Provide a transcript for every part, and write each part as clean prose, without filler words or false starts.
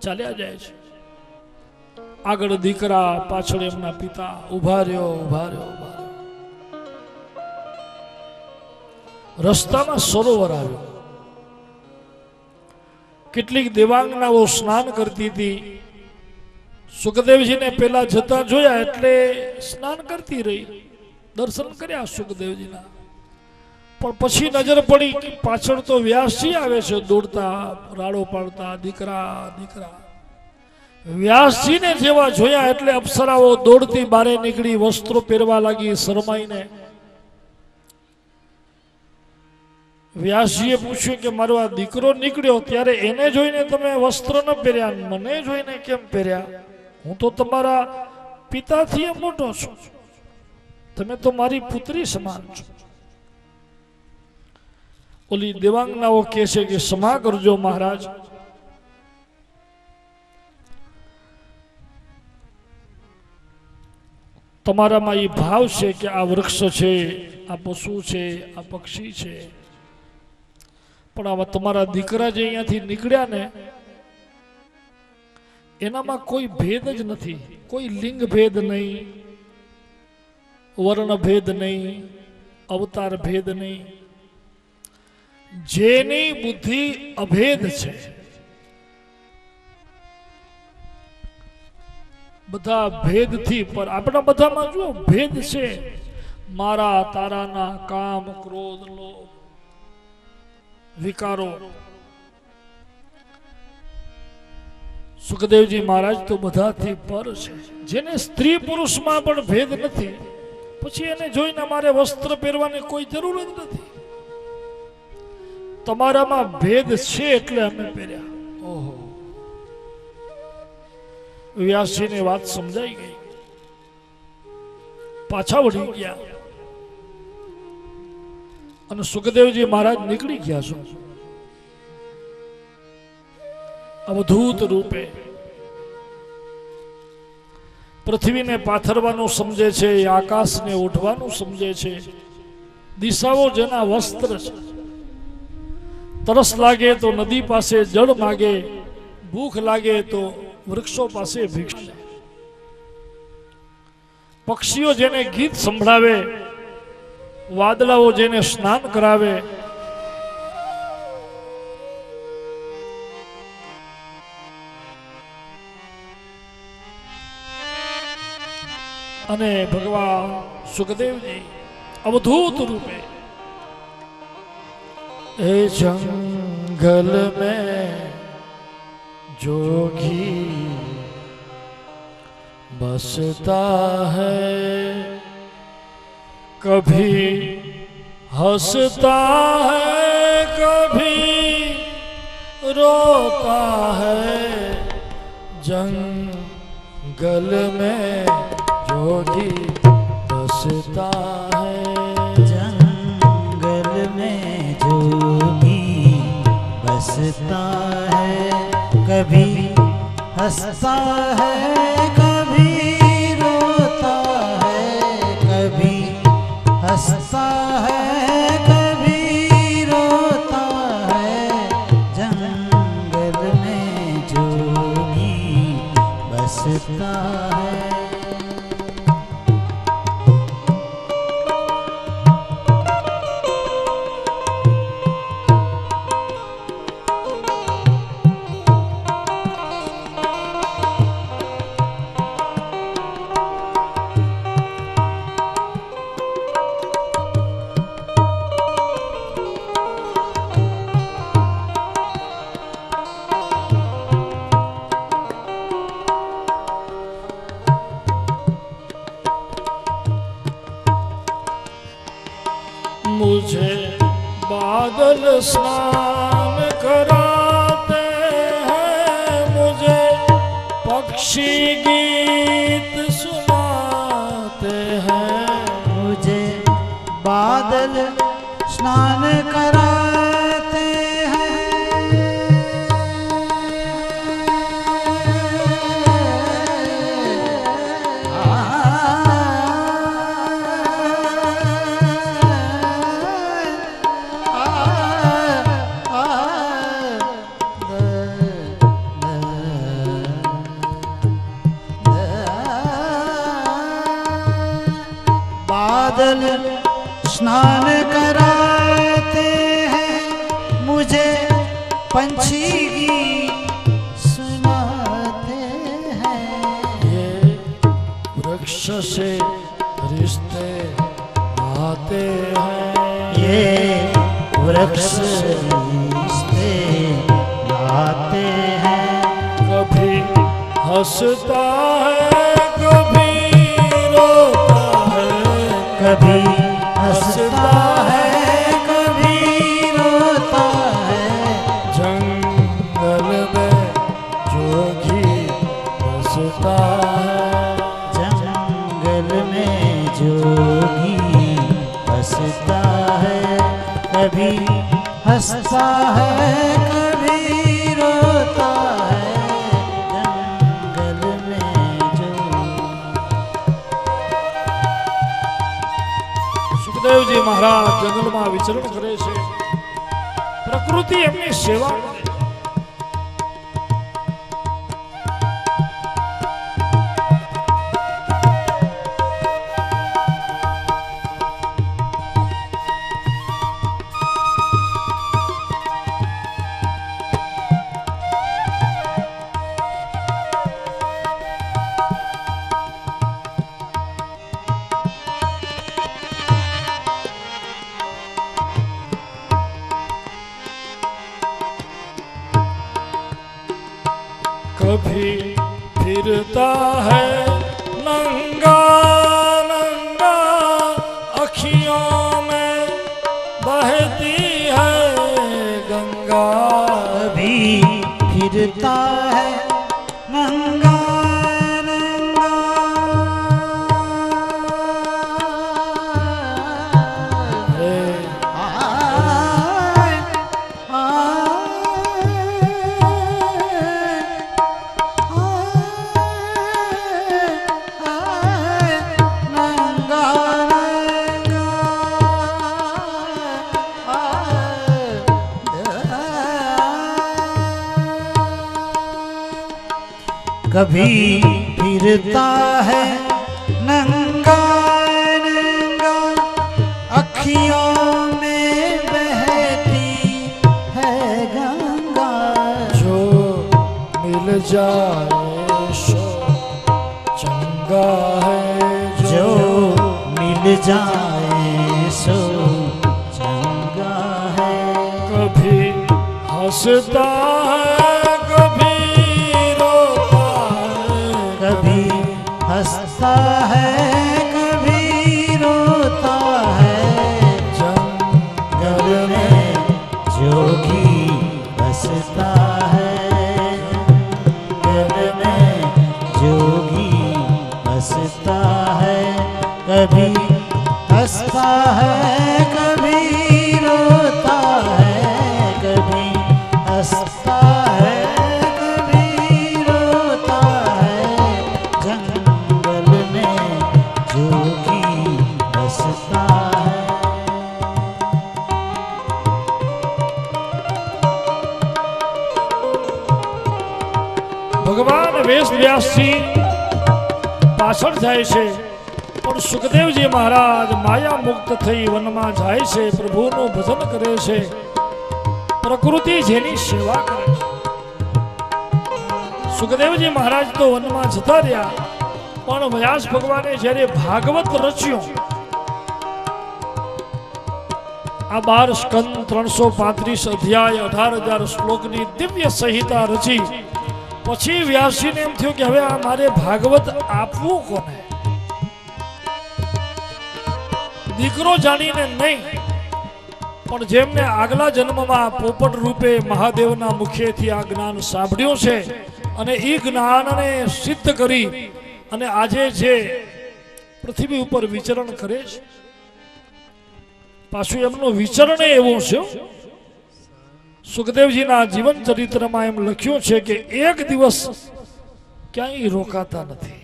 ચાલ્યા જાય છે। આગળ દીકરા, પાછળ એમના પિતા, ઉભા રહ્યો, ઉભા રહ્યો, ઉભા રહ્યો। રસ્તામાં સરોવર આવ્યો। કેટલીક દેવાંગનાઓ સ્નાન કરતી હતી। સુખદેવજીને પેલા જતા જોયા એટલે સ્નાન કરતી રહી, દર્શન કર્યા સુખદેવજીના। પણ પછી નજર પડી કે પાછળ તો વ્યાસજી આવે છે દોડતા, રાડો પાડતા, દીકરા દીકરા। વ્યાસજીને જેવા જોયા એટલે અપ્સરાઓ દોડતી બારે નીકળી, વસ્ત્રો પહેરવા લાગી શરમાઈને। વ્યાસજીએ પૂછ્યું કે મારો આ દીકરો નીકળ્યો ત્યારે એને જોઈને તમે વસ્ત્ર ન પહેર્યા, મને જોઈને કેમ પહેર્યા? હું તો તમારા પિતાથી મોટો છું, તમે તો મારી પુત્રી સમાન છો। ઓલી દેવાંગનાઓ કહે છે કે ક્ષમા કરજો મહારાજ, તમારામાં એ ભાવ છે કે આ વૃક્ષ છે, આ પશુ છે, આ પક્ષી છે, પણ આવા તમારા દીકરા જે અહીંયાથી નીકળ્યા ને એનામાં કોઈ ભેદ જ નથી, કોઈ લિંગ ભેદ નહીં, વર્ણ ભેદ નહીં, અવતાર ભેદ નહીં, જેની બુદ્ધિ અભેદ છે, બધા ભેદથી પર આપણા બધામાં જો ભેદ છે, મારા તારાના કામ, ક્રોધ, લોભ, વિકારો। સુખદેવજી મહારાજ તો બધાથી પર છે, જેને સ્ત્રી પુરુષમાં પણ ભેદ નથી, પછી એને જોઈને મારે વસ્ત્ર પહેરવાની કોઈ જરૂર જ નથી। તમારામાં ભેદ છે એટલે અમે પહેર્યા। ઓહો, વ્યાસજીને વાત સમજાઈ ગઈ, પાછા વળી ગયા અને સુખદેવજી મહારાજ નીકળી ગયા છો અવધૂત રૂપે। પૃથ્વીને પાથરવાનું સમજે છે, આકાશને ઓઢવાનું સમજે છે, દિશાઓ જેના વસ્ત્ર છે। તરસ લાગે તો નદી પાસે જળ માગે, ભૂખ લાગે તો વૃક્ષો પાસે ભિક્ષા। પક્ષીઓ જેને ગીત સંભળાવે, વાદળાઓ જેને સ્નાન કરાવે, અને ભગવાન સુખદેવજી अवधूत रूपे ए जंगल में जोगी बसता है, कभी हंसता है कभी रोता है। जंगल में जोगी बसता है, जंगल में जोगी बसता है, कभी हंसता है कभी रोता है, कभी हंसता है कभी रोता है। जंगल में जोगी बसता है। मुझे बादल स्नान कराते हैं, मुझे पक्षी गीत सुनाते हैं। मुझे बादल स्नान कराते हैं, स्नान कराते हैं, मुझे पंछी गीत सुनाते हैं। ये वृक्ष से रिश्ते आते हैं, ये वृक्ष रिश्ते आते हैं। कभी हंसता है कभी रोता है, कभी हंसता है कभी रोता है। जंगल में जोगी बसता है, जंगल में जोगी बसता है। कभी हंसता है कभी रोता है, जंगल में जो। સુખદેવજી મહારાજ જંગલમાં વિચરણ કરે છે, પ્રકૃતિ એમની સેવા કરે. कभी फिरता है नंगा नंगा, अखियों में बहती है गंगा। कभी फिरता है नंगा नंगा, रे आय, नंगा कभी फिरता है नंगा नंगा, अखियों में बहती है गंगा। जो मिल जाए सो चंगा है, जो मिल जाए सो चंगा है। कभी हंसता है कभी रोता है, कभी हंसता है कभी रोता है। जंगल जंगल में जोगी बसता है, जंगल में जोगी बसता है। कभी हंसता है कभी रोता है, कभी हंसता है कभी रोता है। जंगल में जोगी बसता है। ભગવાન વેશ વ્યાસજી પાછળ જાય છે, પણ સુખદેવજી મહારાજ માયા મુક્ત થઈ વનમાં જાય છે, પ્રભુનું ભજન કરે છે, પ્રકૃતિ જેની સેવા કરે છે. સુખદેવજી મહારાજ તો વનમાં જતા રહ્યા, પણ વ્યાસ ભગવાને જ્યારે ભાગવત રચ્યો, આ 12 સ્કંદ 335 અધ્યાય 18,000 શ્લોકની દિવ્ય સંહિતા રચી. પછી વ્યાસજીને એમ થયું કે હવે આ મારે ભાગવત આપવું કોને? દીકરો જાણીને નહીં, પણ જેમને આગલા જન્મમાં પોપટ રૂપે મહાદેવના મુખેથી આ જ્ઞાન સાંભળ્યું છે અને એ જ્ઞાનને સિદ્ધ કરી અને આજે જે પૃથ્વી ઉપર વિચરણ કરે છે, પાછું એમનું વિચરણ એવું છે. સુખદેવજીના જીવન ચરિત્રમાં એમ લખ્યું છે કે એક દિવસ ક્યાંય રોકાતા નથી.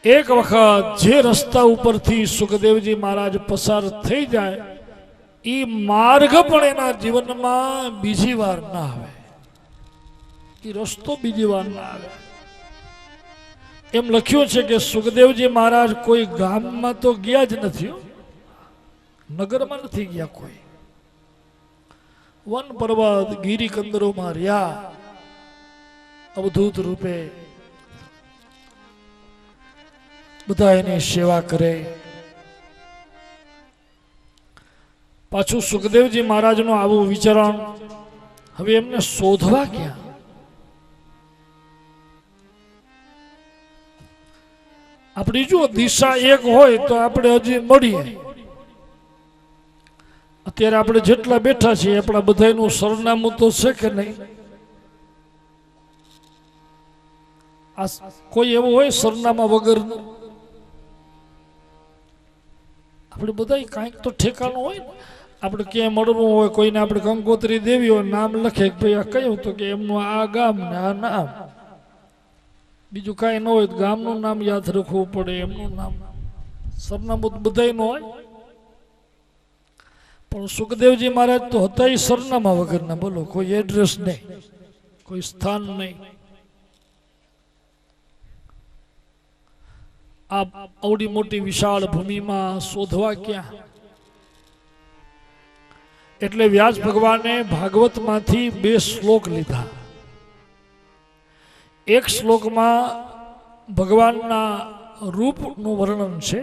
એક વખત જે રસ્તા ઉપરથી સુખદેવજી મહારાજ પસાર થઈ જાય, એ માર્ગ પણ એના જીવનમાં બીજી વાર ના આવે, એ રસ્તો બીજી વાર ના આવે. એમ લખ્યું છે કે સુખદેવજી મહારાજ કોઈ ગામમાં તો ગયા જ નથી હો. નગરમાં નથી ગયા કોઈ. વન પર્વત ગીરી કંદરોમાં રહ્યા અવધૂત રૂપે. બધા એની સેવા કરે. પાછું સુખદેવજી મહારાજનું આવું વિચરણ. હવે એમને શોધવા ક્યાં? આપણી જો દિશા એક હોય તો આપણે હજી મળીએ. અત્યારે આપણે જેટલા બેઠા છીએ આપણા બધાનું સરનામું તો છે કે નહીં? આ કોઈ એવું હોય સરનામા વગરનું? આપણે બધા કાંઈક તો ઠેકાણું હોય ને. આપણે ક્યાંય મળવું હોય, કોઈને આપણે કંકોત્રી દેવી હોય, નામ લખે કે ભાઈ આ કયું, તો કે એમનું આ ગામ ને આ નામ. બીજું કાંઈ ન હોય તો ગામનું નામ યાદ રાખવું પડે, એમનું નામ. સરનામું તો બધાયનું હોય. પણ સુખદેવજી મહારાજ તો હતા એ સરનામા વગરના. બોલો, કોઈ એડ્રેસ નહીં, કોઈ સ્થાન નહીં. આ આવડી મોટી વિશાળ ભૂમિમાં શોધવા ક્યાં? એટલે વ્યાસ ભગવાને ભાગવતમાંથી 2 શ્લોક લીધા. એક શ્લોકમાં ભગવાનના રૂપનું વર્ણન છે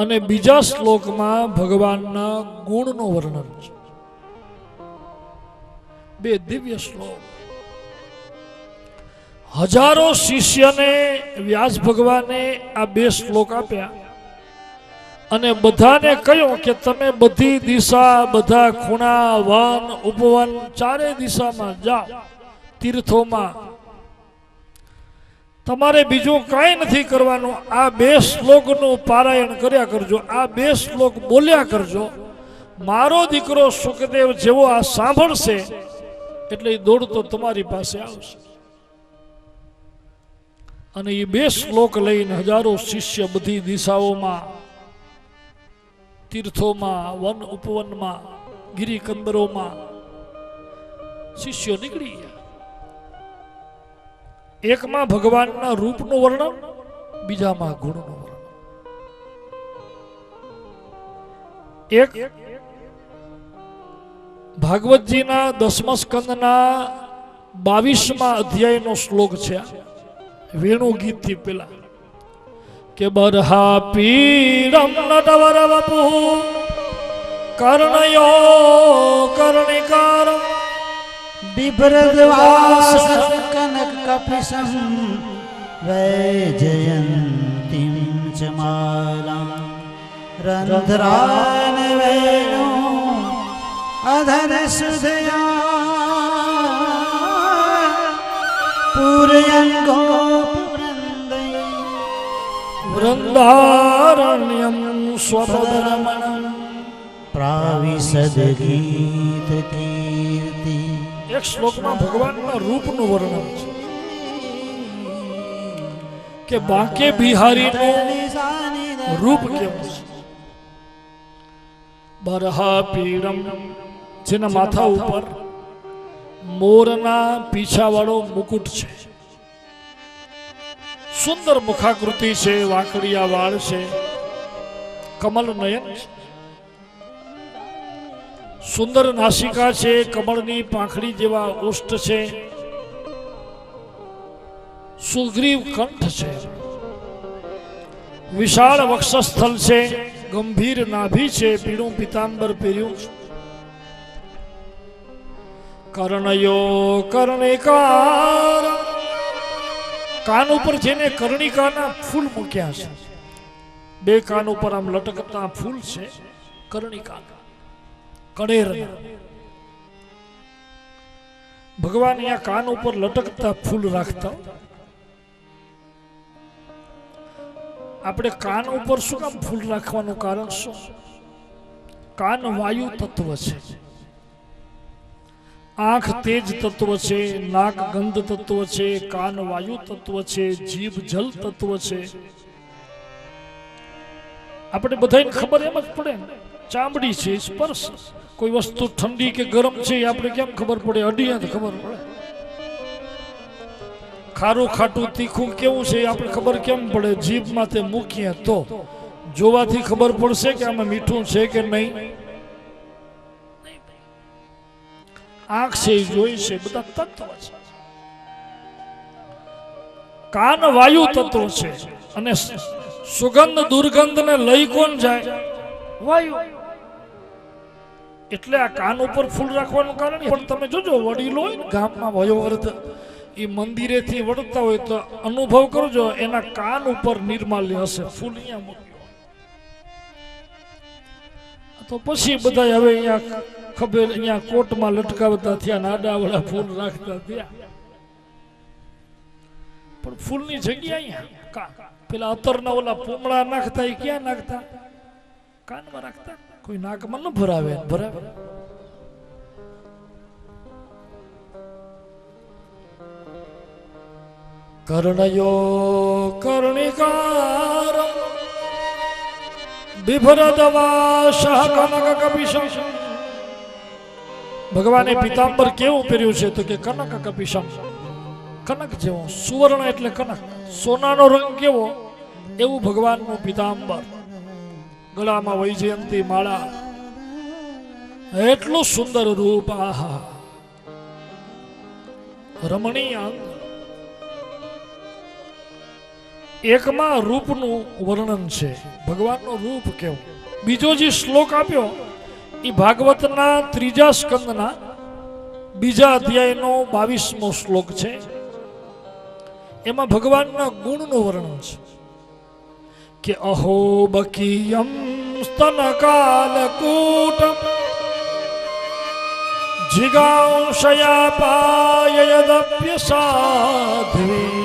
અને બીજા શ્લોકમાં ભગવાનના ગુણનું વર્ણન છે. 2 દિવ્ય શ્લોક. હજારો શિષ્યને વ્યાસ ભગવાને આ 2 શ્લોક આપ્યા અને બધાને કહ્યું કે તમે બધી દિશા, બધા ખૂણા, વન, ઉપવન, ચારે દિશામાં જાઓ, તીર્થોમાં. તમારે બીજું કાંઈ નથી કરવાનું. આ 2 શ્લોકનું પારાયણ કર્યા કરજો, આ 2 શ્લોક બોલ્યા કરજો. મારો દીકરો સુખદેવ જેવો આ સાંભળશે એટલે એ દોડતો તમારી પાસે આવશે. અને એ 2 શ્લોક લઈને હજારો શિષ્ય બધી દિશાઓમાં, તીર્થોમાં, વન ઉપવનમાં, ગિરી કંદરોમાં શિષ્યો નીકળી ગયા. એકમાં ભગવાનના રૂપનું વર્ણન, બીજામાં ગુણનું વર્ણન. એક ભાગવતજીના 10મા સ્કંદના 22મા અધ્યાયનો શ્લોક છે. વેણુ ગીતથી પેલા કે બરહા પીરમ નટવર વપુ કર્ણયો કર્ણિકાર बिभ्रद्वास कनक कपिशं वैजयन्तीं च मालां रन्ध्रान् वेणु अधर सुधया पूरयन् गोपवृन्दै વૃંદારણ્યમ સ્વપદરમણમ प्राविशद गीत कीर्ति. એક શ્લોકમાં ભગવાનના રૂપનું વર્ણન છે કે બાંકે બિહારીનું રૂપ કેવું છે. બરહા પીડમ, જેના માથા ઉપર મોરના પીછાવાળો મુકુટ છે, સુંદર મુખાકૃતિ છે, વાંકડિયા વાળ છે, કમલ નયન છે, સુંદર નાસિકા છે, કમળની પાંખડી જેવા ઓષ્ઠ છે, સુગ્રીવ કંઠ છે, વિશાળ વક્ષસ્થળ છે, ગંભીર નાભી છે, પીળું પિતાંબર પહેર્યું છે, કર્ણયો કર્ણિકાર, કાન ઉપર જેને કર્ણિકાના ફૂલ મૂક્યા છે, 2 કાન ઉપર આમ લટકતા ફૂલ છે, કર્ણિકા કણેરના. ભગવાન અહીંયા કાન ઉપર લટકતા ફૂલ રાખતા. આપણે કાન ઉપર શું કામ ફૂલ રાખવાનું કારણ શું? કાન વાયુ તત્વ છે, આંખ તેજ તત્વ છે, નાક ગંધ તત્વ છે, કાન વાયુ તત્વ છે, જીભ જલ તત્વ છે. આપણે બધાને ખબર એમ જ પડે ને, ચામડી છે, સ્પર્શ. કોઈ વસ્તુ ઠંડી કે ગરમ છે એ આપણે કેમ ખબર પડે? અડીએ તો ખબર પડે. ખારું ખાટું તીખું કેવું છે એ આપણે ખબર કેમ પડે? જીભમાં તે મૂકીએ તો જોવાથી ખબર પડશે કે આમાં મીઠું છે કે નહીં. આંખ છે એ જોઈ છે, બધા તત્વ છે. કાન વાયુ તત્વ છે અને સુગંધ દુર્ગંધ ને લઈ કોણ જાય? વાયુ. એટલે આ કાન ઉપર ફૂલ રાખવાનું કારણ પણ તમે જોજો વડીલો હોય ને ગામમાં વયોવૃદ્ધ એ મંદિરેથી વળતા હોય તો અનુભવ કરજો એના કાન ઉપર નિર્માલ્ય હશે, ફૂલ અહીંયા મૂક્યું. તો પછી બધા હવે અહીંયા ખબર અહીંયા કોટમાં લટકાવતા થયા, નાડાવાળા ફૂલ રાખતા થયા. પણ ફૂલની જગ્યા અહીંયા પેલા અત્તરના ઓલા પૂમડા નાખતા એ ક્યાં નાખતા? કાનમાં રાખતા. કોઈ નાકમાં ન ભરાવે. ભરાવે કર્ણયો કર્ણિકાર બિભરદવાસઃ કનક કપિશમ. ભગવાને પિતાંબર કેવું પહેર્યું છે? તો કે કનક કપિશમ, કનક જેવો. સુવર્ણ એટલે કનક, સોનાનો રંગ કેવો એવું ભગવાનનું પિતાંબર. ગળામાં વૈજયંતી માળા, એટલું સુંદર રૂપ. આહા, રમણીય અંગ. એકમાં રૂપનું વર્ણન છે, ભગવાનનું રૂપ કેવું. બીજો જે શ્લોક આપ્યો એ ભાગવતના 3જા સ્કંદના 2જા અધ્યાયનો 22મો શ્લોક છે. એમાં ભગવાનના ગુણનું વર્ણન છે કે અહો બકીયમ સ્તનકાલકૂટમ જિગાંશયા પાયયદપ્ય સાધ્વી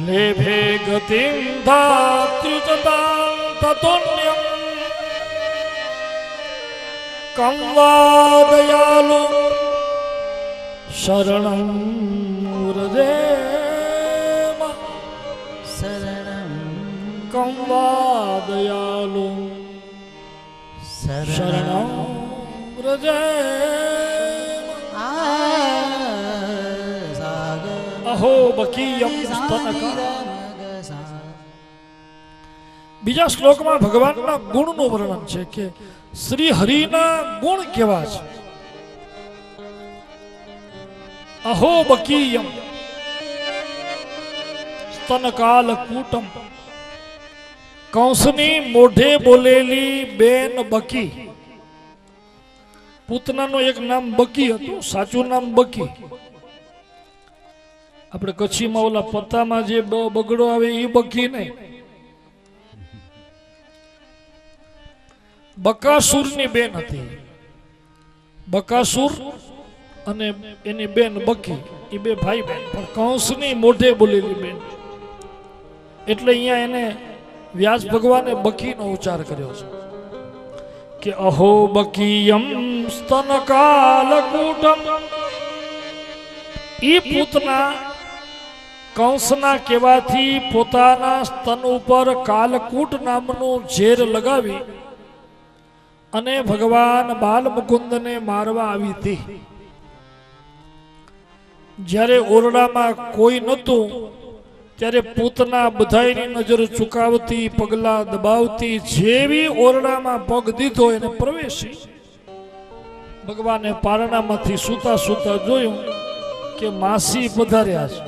લેભે ગતિમ ધાત્યુતતાં તતોન્યમ કં વા દયાલુ શરણં વ્રજેમ. શરણં કં વા દયાલુ શરણં વ્રજેમ. અહો બકીયમ સ્તનકા. બીજા શ્લોકમાં ભગવાનના ગુણનું વર્ણન છે કે શ્રી હરિના ગુણ કેવા છે. અહો બકીયમ સ્તનકાલ કૂટમ. કંસની મોઢે બોલેલી બેન બકી. પૂતનાનું એક નામ બકી હતું, સાચું નામ બકી. આપણે કચ્છીમાં ઓલા પત્તામાં જે બગડો આવે એ બકી નહીં. બકાસુરની બેન હતી. બકાસુર અને એની બેન બકી, એ બે ભાઈ બેન, પણ કંસની મોઢે બોલેલી બેન. એટલે અહીંયા એને વ્યાસ ભગવાને બકીનો ઉચ્ચાર કર્યો છે કે અહો બકીયમ સ્તનકાલકૂટમ. ઈ પૂતના કંસના કહેવાથી પોતાના સ્તન ઉપર કાલકૂટ નામનું ઝેર લગાવી અને ભગવાન બાલ મુકુંદને મારવા આવી હતી. જ્યારે ઓરડામાં કોઈ નહોતું ત્યારે પૂતના બધાયની નજર ચુકાવતી, પગલા દબાવતી. જેવી ઓરડામાં પગ દીધો એને પ્રવેશી. ભગવાને પારણામાંથી સૂતા સૂતા જોયું કે માસી પધાર્યા છે.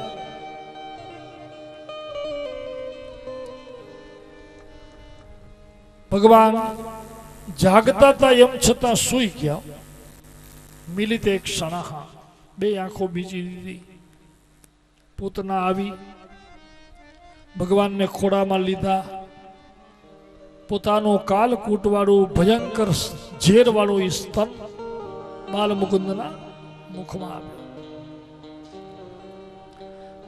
ભગવાન જાગતા હતા એમ છતાં સૂઈ ગયા. મિલિતે ક્ષણઃ, બે આંખો બીજી દીધી. પૂતના આવી, ભગવાનને ખોળામાં લીધા. પોતાનું કાલકૂટવાળું ભયંકર ઝેરવાળું સ્તન બાલ મુકુંદના મુખમાં આવ્યું.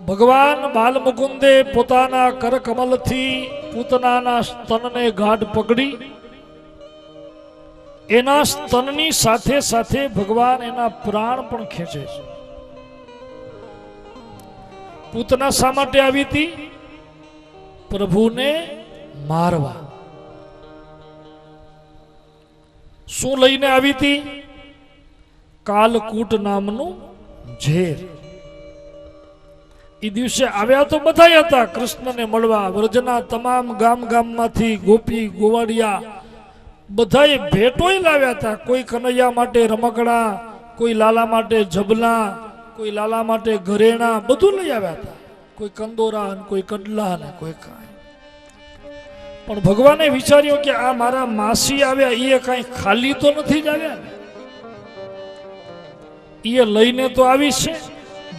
ભગવાન બાલ મુકુંદે પોતાના કરકમલથી પૂતનાના સ્તનને ગાઢ પકડી. એના સ્તનની સાથે સાથે ભગવાન એના પ્રાણ પણ ખેંચે છે. પૂતના શા માટે આવી હતી? પ્રભુને મારવા. શું લઈને આવી હતી? કાલકૂટ નામનું ઝેર. એ દિવસે આવ્યા તો બધા હતા કૃષ્ણને મળવા. વ્રજના તમામ ગામમાંથી ગોપી ગોવાડિયા બધાએ ભેટોય લાવ્યા હતા. કોઈ કનૈયા માટે રમકડા, કોઈ લાલા માટે જબલા, કોઈ લાલા માટે ઘરેણા, બધું લઈ આવ્યા હતા. કોઈ કંદોરા, કોઈ કડલા ને કોઈ કાંઈ. પણ ભગવાને વિચાર્યું કે આ મારા માસી આવ્યા એ કાંઈ ખાલી તો નથી જ આવ્યા ને, એ લઈને તો આવી છે.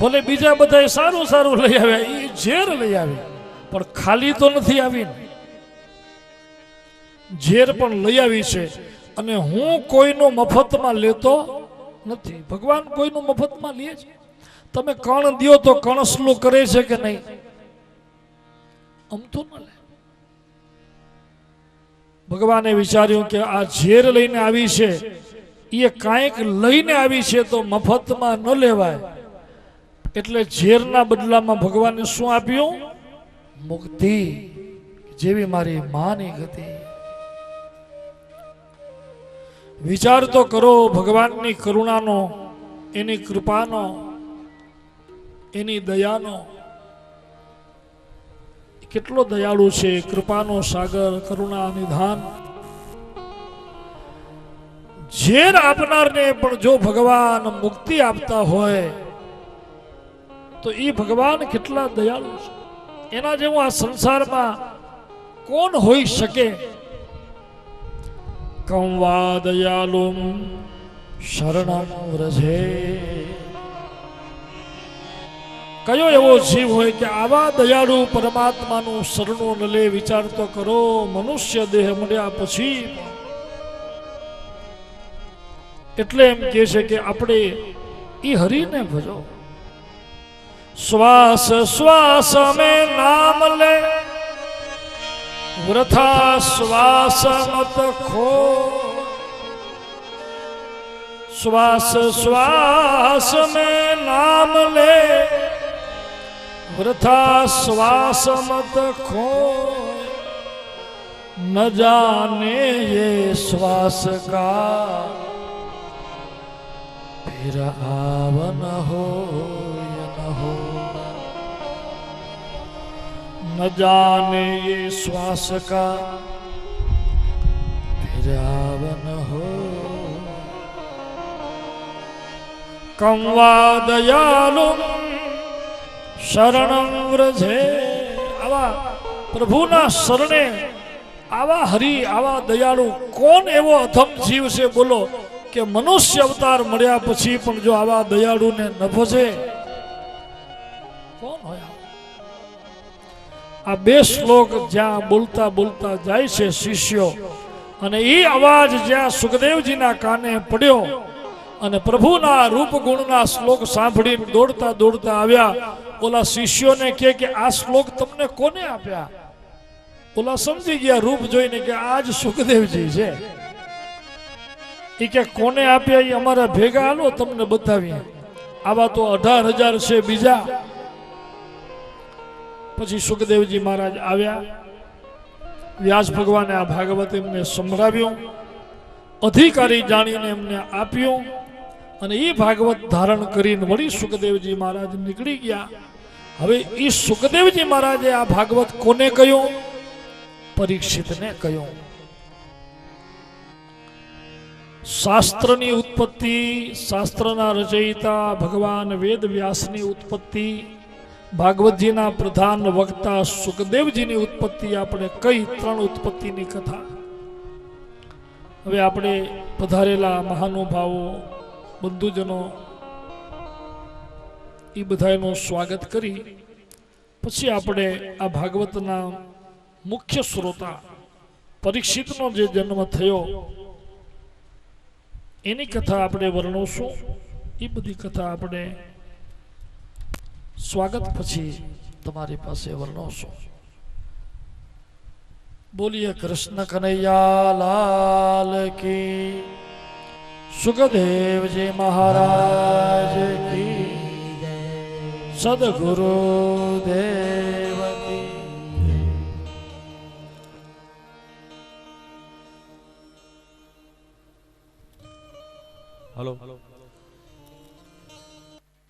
ભલે બીજા બધા સારું સારું લઈ આવ્યા, એ ઝેર લઈ આવી પણ ખાલી તો નથી આવી ને. ઝેર પણ લઈ આવી છે અને હું કોઈનો મફતમાં લેતો નથી. ભગવાન કોઈનું મફતમાં લે છે? તમે કણ દ્યો તો કણસલું કરે છે કે નહીં? અમતું ન લે. ભગવાને વિચાર્યું કે આ ઝેર લઈને આવી છે, એ કાંઈક લઈને આવી છે તો મફતમાં ન લેવાય. એટલે ઝેરના બદલામાં ભગવાને શું આપ્યું? મુક્તિ, જેવી મારી માની ગતિ. વિચાર તો કરો ભગવાનની કરુણાનો, એની કૃપાનો, એની દયાનો. કેટલો દયાળુ છે, કૃપાનો સાગર, કરુણા નિધાન. ઝેર આપનારને પણ જો ભગવાન મુક્તિ આપતા હોય તો એ ભગવાન કેટલા દયાળુ છે. એના જેવું આ સંસારમાં કોણ હોઈ શકે? કં વા દયાલુમ શરણમ વ્રજે. કયો એવો જીવ હોય કે આવા દયાળુ પરમાત્માનું શરણું ન લે? વિચાર તો કરો. મનુષ્ય દેહ મળ્યા પછી એટલે એમ કહે છે કે આપણે એ હરીને ભજો. શ્વાસ શ્વાસ में नाम ले, वृथा श्वास मत खो. श्वास श्वास में नाम ले, वृथा श्वास मत खो. न जाने ये श्वास का फिर आवन हो या न हो. न जाने ये श्वास का फिर आवन हो. कं वा दयालु शरणं व्रजे. આવા પ્રભુના શરણે, આવા હરિ, આવા દયાળુ કોણ એવો અધમ જીવ છે બોલો કે મનુષ્ય અવતાર મળ્યા પછી પણ જો આવા દયાળુને ન ભજે? કોણ હોય? આ બે શ્લોક જ્યાં બોલતા બોલતા જાય છે શિષ્યો, અને એ અવાજ જ્યાં સુખદેવજીના કાને પડ્યો અને પ્રભુના રૂપ ગુણના શ્લોક સાંભળીને દોડતા દોડતા આવ્યા. ઓલા શિષ્યોને કે આ શ્લોક તમને કોને આપ્યા? ઓલા સમજી ગયા રૂપ જોઈને કે આજ સુખદેવજી છે. એ કે કોને આપ્યા એ અમારા ભેગા હાલો તમને બતાવીએ. આવા તો 18,000 છે બીજા. પછી સુખદેવજી મહારાજ આવ્યા. વ્યાસ ભગવાને આ ભાગવત એમને સંભળાવ્યું, અધિકારી જાણીને એમને આપ્યું, અને એ ભાગવત ધારણ કરીને વળી સુખદેવજી મહારાજ નીકળી ગયા. હવે એ સુખદેવજી મહારાજે આ ભાગવત કોને કહ્યું? પરીક્ષિતને કહ્યું. શાસ્ત્રની ઉત્પત્તિ, શાસ્ત્રના રચયિતા ભગવાન વેદ વ્યાસની ઉત્પત્તિ, ભાગવતજીના પ્રધાન વક્તા સુખદેવજીની ઉત્પત્તિ આપણે કઈ 3 ઉત્પત્તિની કથા. હવે આપણે પધારેલા મહાનુભાવો, બંધુજનો, એ બધાનું સ્વાગત કરી પછી આપણે આ ભાગવતના મુખ્ય શ્રોતા પરીક્ષિતનો જે જન્મ થયો એની કથા આપણે વર્ણવશું. એ બધી કથા આપણે સ્વાગત પછી તમારી પાસે વર્ણવશું. બોલીએ કૃષ્ણ કનૈયા લાલ કી, સુખદેવજી મહારાજ કી, સદગુરુ દેવ કી. હલો,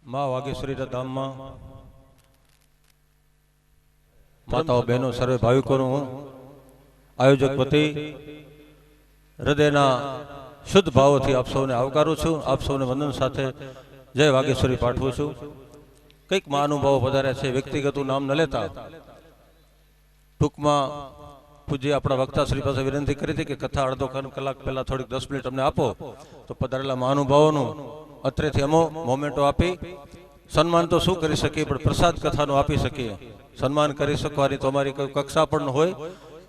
મા વાગેશ્વરી ધામમાં માતાઓ બહેનો સર્વે ભાવિકોનું હું આયોજક વતી હૃદયના શુદ્ધ ભાવોથી આપ સૌને આવકારું છું. આપ સૌને વંદન સાથે જય વાગેશ્વરી પાઠવું છું. કંઈક મહાનુભાવો પધાર્યા છે, વ્યક્તિગતનું નામ ન લેતા ટૂંકમાં પૂજ્ય આપણા વક્તા શ્રી પાસે વિનંતી કરી હતી કે કથા અડધો કલાક પહેલા થોડીક 10 મિનિટ અમને આપો, તો પધારેલા મહાનુભાવોનું અત્રેથી અમો મોમેન્ટો આપી સન્માન તો શું કરી શકીએ, પણ પ્રસાદ કથાનું આપી શકીએ. સન્માન કરી શકવાની તો અમારી કોઈ કક્ષા પણ હોય.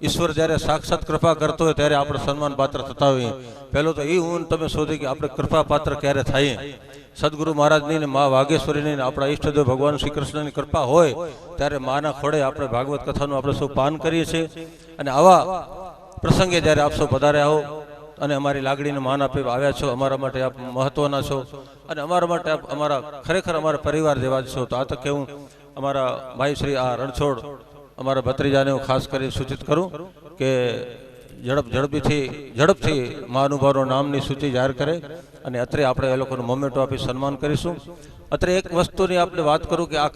ઈશ્વર જ્યારે સાક્ષાત કૃપા કરતો હોય ત્યારે આપણે સન્માન પાત્ર થતા હોઈએ. પહેલું તો એ હું તમે શોધી કે આપણે કૃપા પાત્ર ક્યારે થઈએ. સદગુરુ મહારાજની ને મા વાઘેશ્વરીની ને આપણા ઈષ્ટદેવ ભગવાન શ્રી કૃષ્ણની કૃપા હોય ત્યારે માના ખોડે આપણે ભાગવત કથાનું આપણે સૌ પાન કરીએ છીએ. અને આવા પ્રસંગે જ્યારે આપ સૌ પધાર્યા હો અને અમારી લાગણીને માન આપી આવ્યા છો, અમારા માટે આપ મહત્વના છો અને અમારા માટે આપ અમારા ખરેખર અમારા પરિવાર જેવા જ છો. તો આ તકે હું અમારા ભાઈ શ્રી આ રણછોડ અમારા ભત્રીજાને હું ખાસ કરી સૂચિત કરું કે ઝડપથી મહાનુભાવોના નામની સૂચિ જાહેર કરે અને અત્રે આપણે એ લોકોનું મોમેન્ટો આપી સન્માન કરીશું. અત્રે એક વસ્તુની આપણે વાત કરું કે આ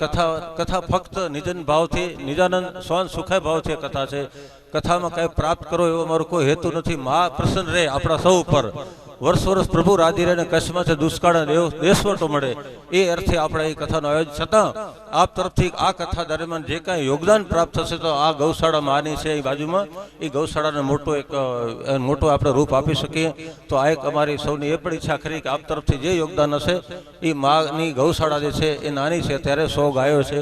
કથા ફક્ત નિજન ભાવથી નિજાનંદ સ્વાન સુખાય ભાવથી કથા છે. કથામાં કંઈ પ્રાપ્ત કરો એવો મારો કોઈ હેતુ નથી. મા પ્રસન્ન રહે આપણા સૌ ઉપર, વર્ષ પ્રભુ રાજી રહે ને કચ્છમાંથી દુષ્કાળ દેશવટો મળે એ અર્થે આપણે એ કથાનું આયોજન. છતાં આપ તરફથી આ કથા દરમિયાન જે કાંઈ યોગદાન પ્રાપ્ત થશે તો આ ગૌશાળા માની છે એ બાજુમાં એ ગૌશાળાને મોટો આપણે રૂપ આપી શકીએ. તો આ એક અમારી સૌની એ પણ ઈચ્છા ખરી કે આપ તરફથી જે યોગદાન હશે એ માની ગૌશાળા જે છે એ નાની છે, ત્યારે 100 ગાયો છે,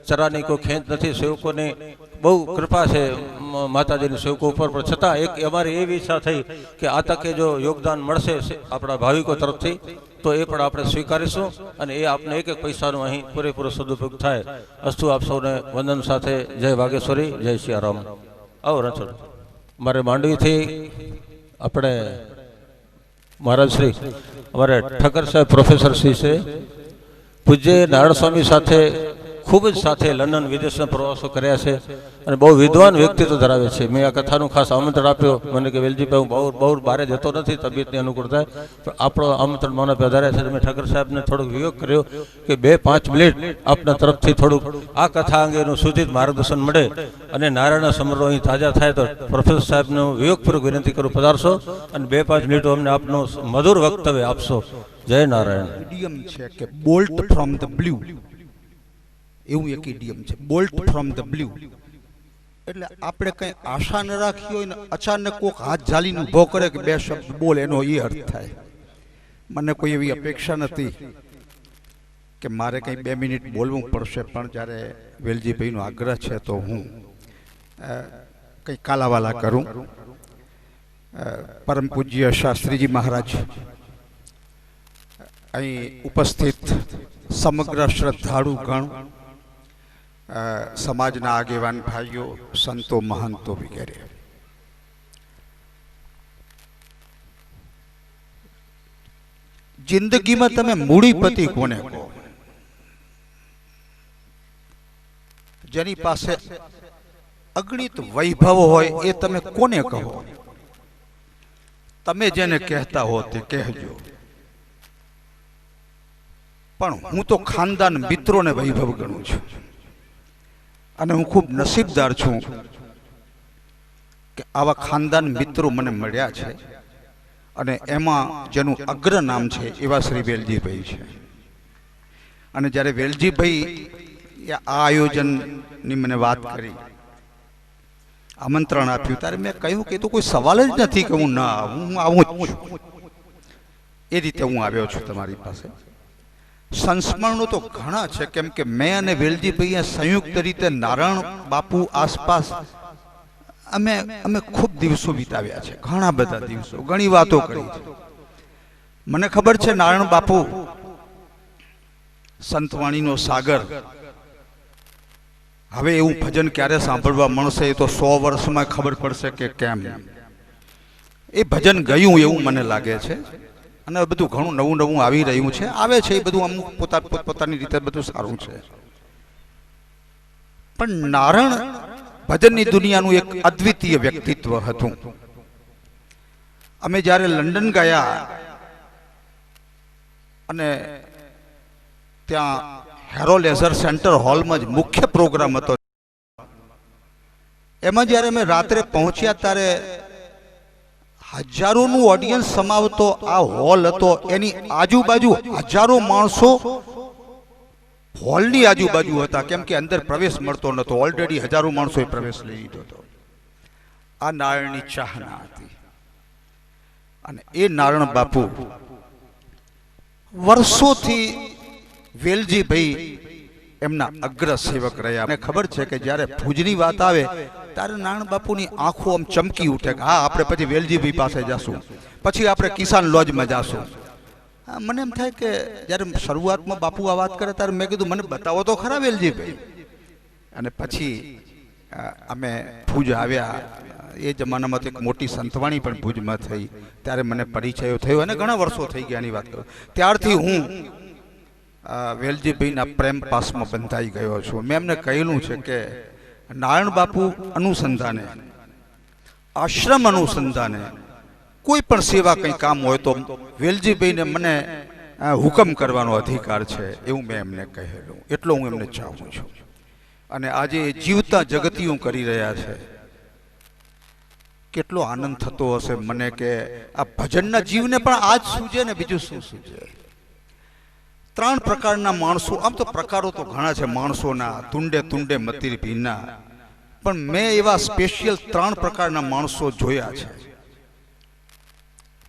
ચરાની કોઈ ખેંચ નથી. સેવકોની બહુ કૃપા છે માતાજીની સેવકો ઉપર, પણ છતાં એક અમારી એવી ઈચ્છા થઈ કે આ તકે જો યોગદાન મળશે આપણા ભાવિકો તરફથી તો એ પણ આપણે સ્વીકારીશું અને એ આપને એક પૈસાનો અહીં પૂરેપૂરો સદુપયોગ થાય. અસ્તુ આપ સૌને વંદન સાથે જય વાગેશ્વરી, જય સિયારામ. આવો રણછોડ. મારે માંડવીથી આપણે મહારાજ શ્રી અમારે ઠક્કર સાહેબ પ્રોફેસર શ્રી છે, પૂજ્ય નારાયણ સ્વામી સાથે ખૂબ જ સાથે લંડન વિદેશના પ્રવાસો કર્યા છે અને બહુ વિદ્વાન વ્યક્તિત્વ ધરાવે છે. મેં આ કથાનું ખાસ આમંત્રણ આપ્યો, મને કે વેલજીભાઈ હું બહુ બહાર જતો નથી, તબિયતની અનુકૂળતા, પણ આપણો આમંત્રણ મને પધાર્યા છે. મેં ઠક્કર સાહેબને થોડોક વિયોગ કર્યો કે 2-5 મિનિટ આપના તરફથી થોડુંક આ કથા અંગેનું સૂચિત માર્ગદર્શન મળે અને નારાયણના સમરો અહીં તાજા થાય તો પ્રોફેસર સાહેબનું વિયોગપૂર્વક વિનંતી કરું પધારશો અને 2-5 મિનિટો અમને આપનું મધુર વક્તવ્ય આપશો. જય નારાયણ. ઇડિયમ છે કે બોલ્ટ ફ્રોમ ધ બ્લુ, એવું એક ઇડિયમ છે, બોલ્ટ ફ્રોમ ધ બ્લુ. એટલે આપણે કઈ આશા ન રાખી હોય ને અચાનક કોઈક હાથ ઝાલીને ઊભો કરે કે 2 શબ્દ બોલ, એનો એ અર્થ થાય. મને કોઈ એવી અપેક્ષા નથી કે મારે કંઈ 2 મિનિટ બોલવું પડશે, પણ જ્યારે વેલજીભાઈનો આગ્રહ છે તો હું કંઈ કાલાવાલા કરું. પરમ પૂજ્ય શાસ્ત્રીજી મહારાજ, અહીં ઉપસ્થિત સમગ્ર શ્રદ્ધાળુ ગણ, સમાજના આગેવાન ભાઈઓ, સંતો, મહંતો વગેરે, જિંદગીમાં તમે મૂડીપતિ કોને કહો? જેની પાસે અગણિત વૈભવ હોય એ તમે કોને કહો? તમે જેને કહેતા હો તે કહેજો, પણ હું તો ખાનદાન મિત્રોને વૈભવ ગણું છું અને હું ખૂબ નસીબદાર છું કે આવા ખાનદાન મિત્રો મને મળ્યા છે અને એમાં જેનું અગ્ર નામ છે એવા શ્રી વેલજીભાઈ છે. અને જ્યારે વેલજીભાઈ આ આયોજનની મને વાત કરી, આમંત્રણ આપ્યું, ત્યારે મેં કહ્યું કે તો કોઈ સવાલ જ નથી કે હું ના આવું, હું આવું જ છું. એ રીતે હું આવ્યો છું તમારી પાસે. સંસ્મરણો તો ઘણા છે, કેમ કે મેં અને વેલજીભાઈએ સંયુક્ત રીતે નારાયણ બાપુ આસપાસ અમે ખૂબ દિવસો વિતાવ્યા છે, ઘણા બધા દિવસો, ઘણી વાતો કરી છે. મને ખબર છે નારાયણ બાપુ સંતવાણીનો સાગર, હવે એવું ભજન ક્યારે સાંભળવા મળશે એ તો 100 વર્ષમાં ખબર પડશે કે કેમ. એ ભજન ગયું એવું મને લાગે છે અને બધું ઘણું નવું નવું આવી રહ્યું છે, આવે છે એ બધું અમુક પોતાની રીતે બધું સારું છે. પણ નારાયણ ભજનની દુનિયાનું એક અદ્વિતીય વ્યક્તિત્વ હતું. અમે જ્યારે લંડન ગયા અને ત્યાં હેરો લેઝર સેન્ટર હોલમાં જ મુખ્ય પ્રોગ્રામ હતો, એમાં જ્યારે અમે રાત્રે પહોંચ્યા ત્યારે હજારોનું ઓડિયન્સ સમાવતો આ હોલ હતો, એની આજુબાજુ હજારો માણસો હોલની આજુબાજુ હતા, કેમ કે અંદર પ્રવેશ મળતો નતો. ઓલરેડી હજારો માણસોએ પ્રવેશ લઈ લીધો હતો. આ નારાયણની ચાહના હતી. અને એ નારાયણ બાપુ વર્ષોથી વેલજીભાઈ એમના અગ્ર સેવક રહ્યા. મને ખબર છે કે જ્યારે ભુજની વાત આવે ત્યારે નારાયણ બાપુની આંખો આમ ચમકી ઉઠે કે હા, આપણે પછી વેલજીભાઈ પાસે જશું, પછી આપણે કિસાન લોજમાં જશું. મને એમ થાય કે જ્યારે શરૂઆતમાં બાપુ આ વાત કરે ત્યારે મેં કીધું મને બતાવો તો ખરા વેલજીભાઈ. અને પછી અમે ભુજ આવ્યા. એ જમાનામાં તો એક મોટી સંતવાણી પણ ભુજમાં થઈ, ત્યારે મને પરિચય થયો અને ઘણા વર્ષો થઈ ગયાની વાત કરું. ત્યારથી હું વેલજીભાઈના પ્રેમ પાસમાં બંધાઈ ગયો છું. મેં એમને કહેલું છે કે નારાયણ બાપુ અનુસંધાને, આશ્રમ અનુસંધાને કોઈ પણ સેવા કંઈ કામ હોય તો વેલજીભાઈને મને હુકમ કરવાનો અધિકાર છે, એવું મેં એમને કહેલું. એટલો હું એમને ચાહું છું. અને આજે જીવતા જગતીઓ કરી રહ્યા છે. કેટલો આનંદ થતો હશે મને કે આ ભજનના જીવને પણ આજ સૂજે ને બીજું શું સૂજે. 3 પ્રકારના માણસો, આમ તો પ્રકારો તો ઘણા છે માણસોના, તુંડે તુંડે મતીર ભીના, પણ મેં એવા સ્પેશિયલ 3 પ્રકારના માણસો જોયા છે.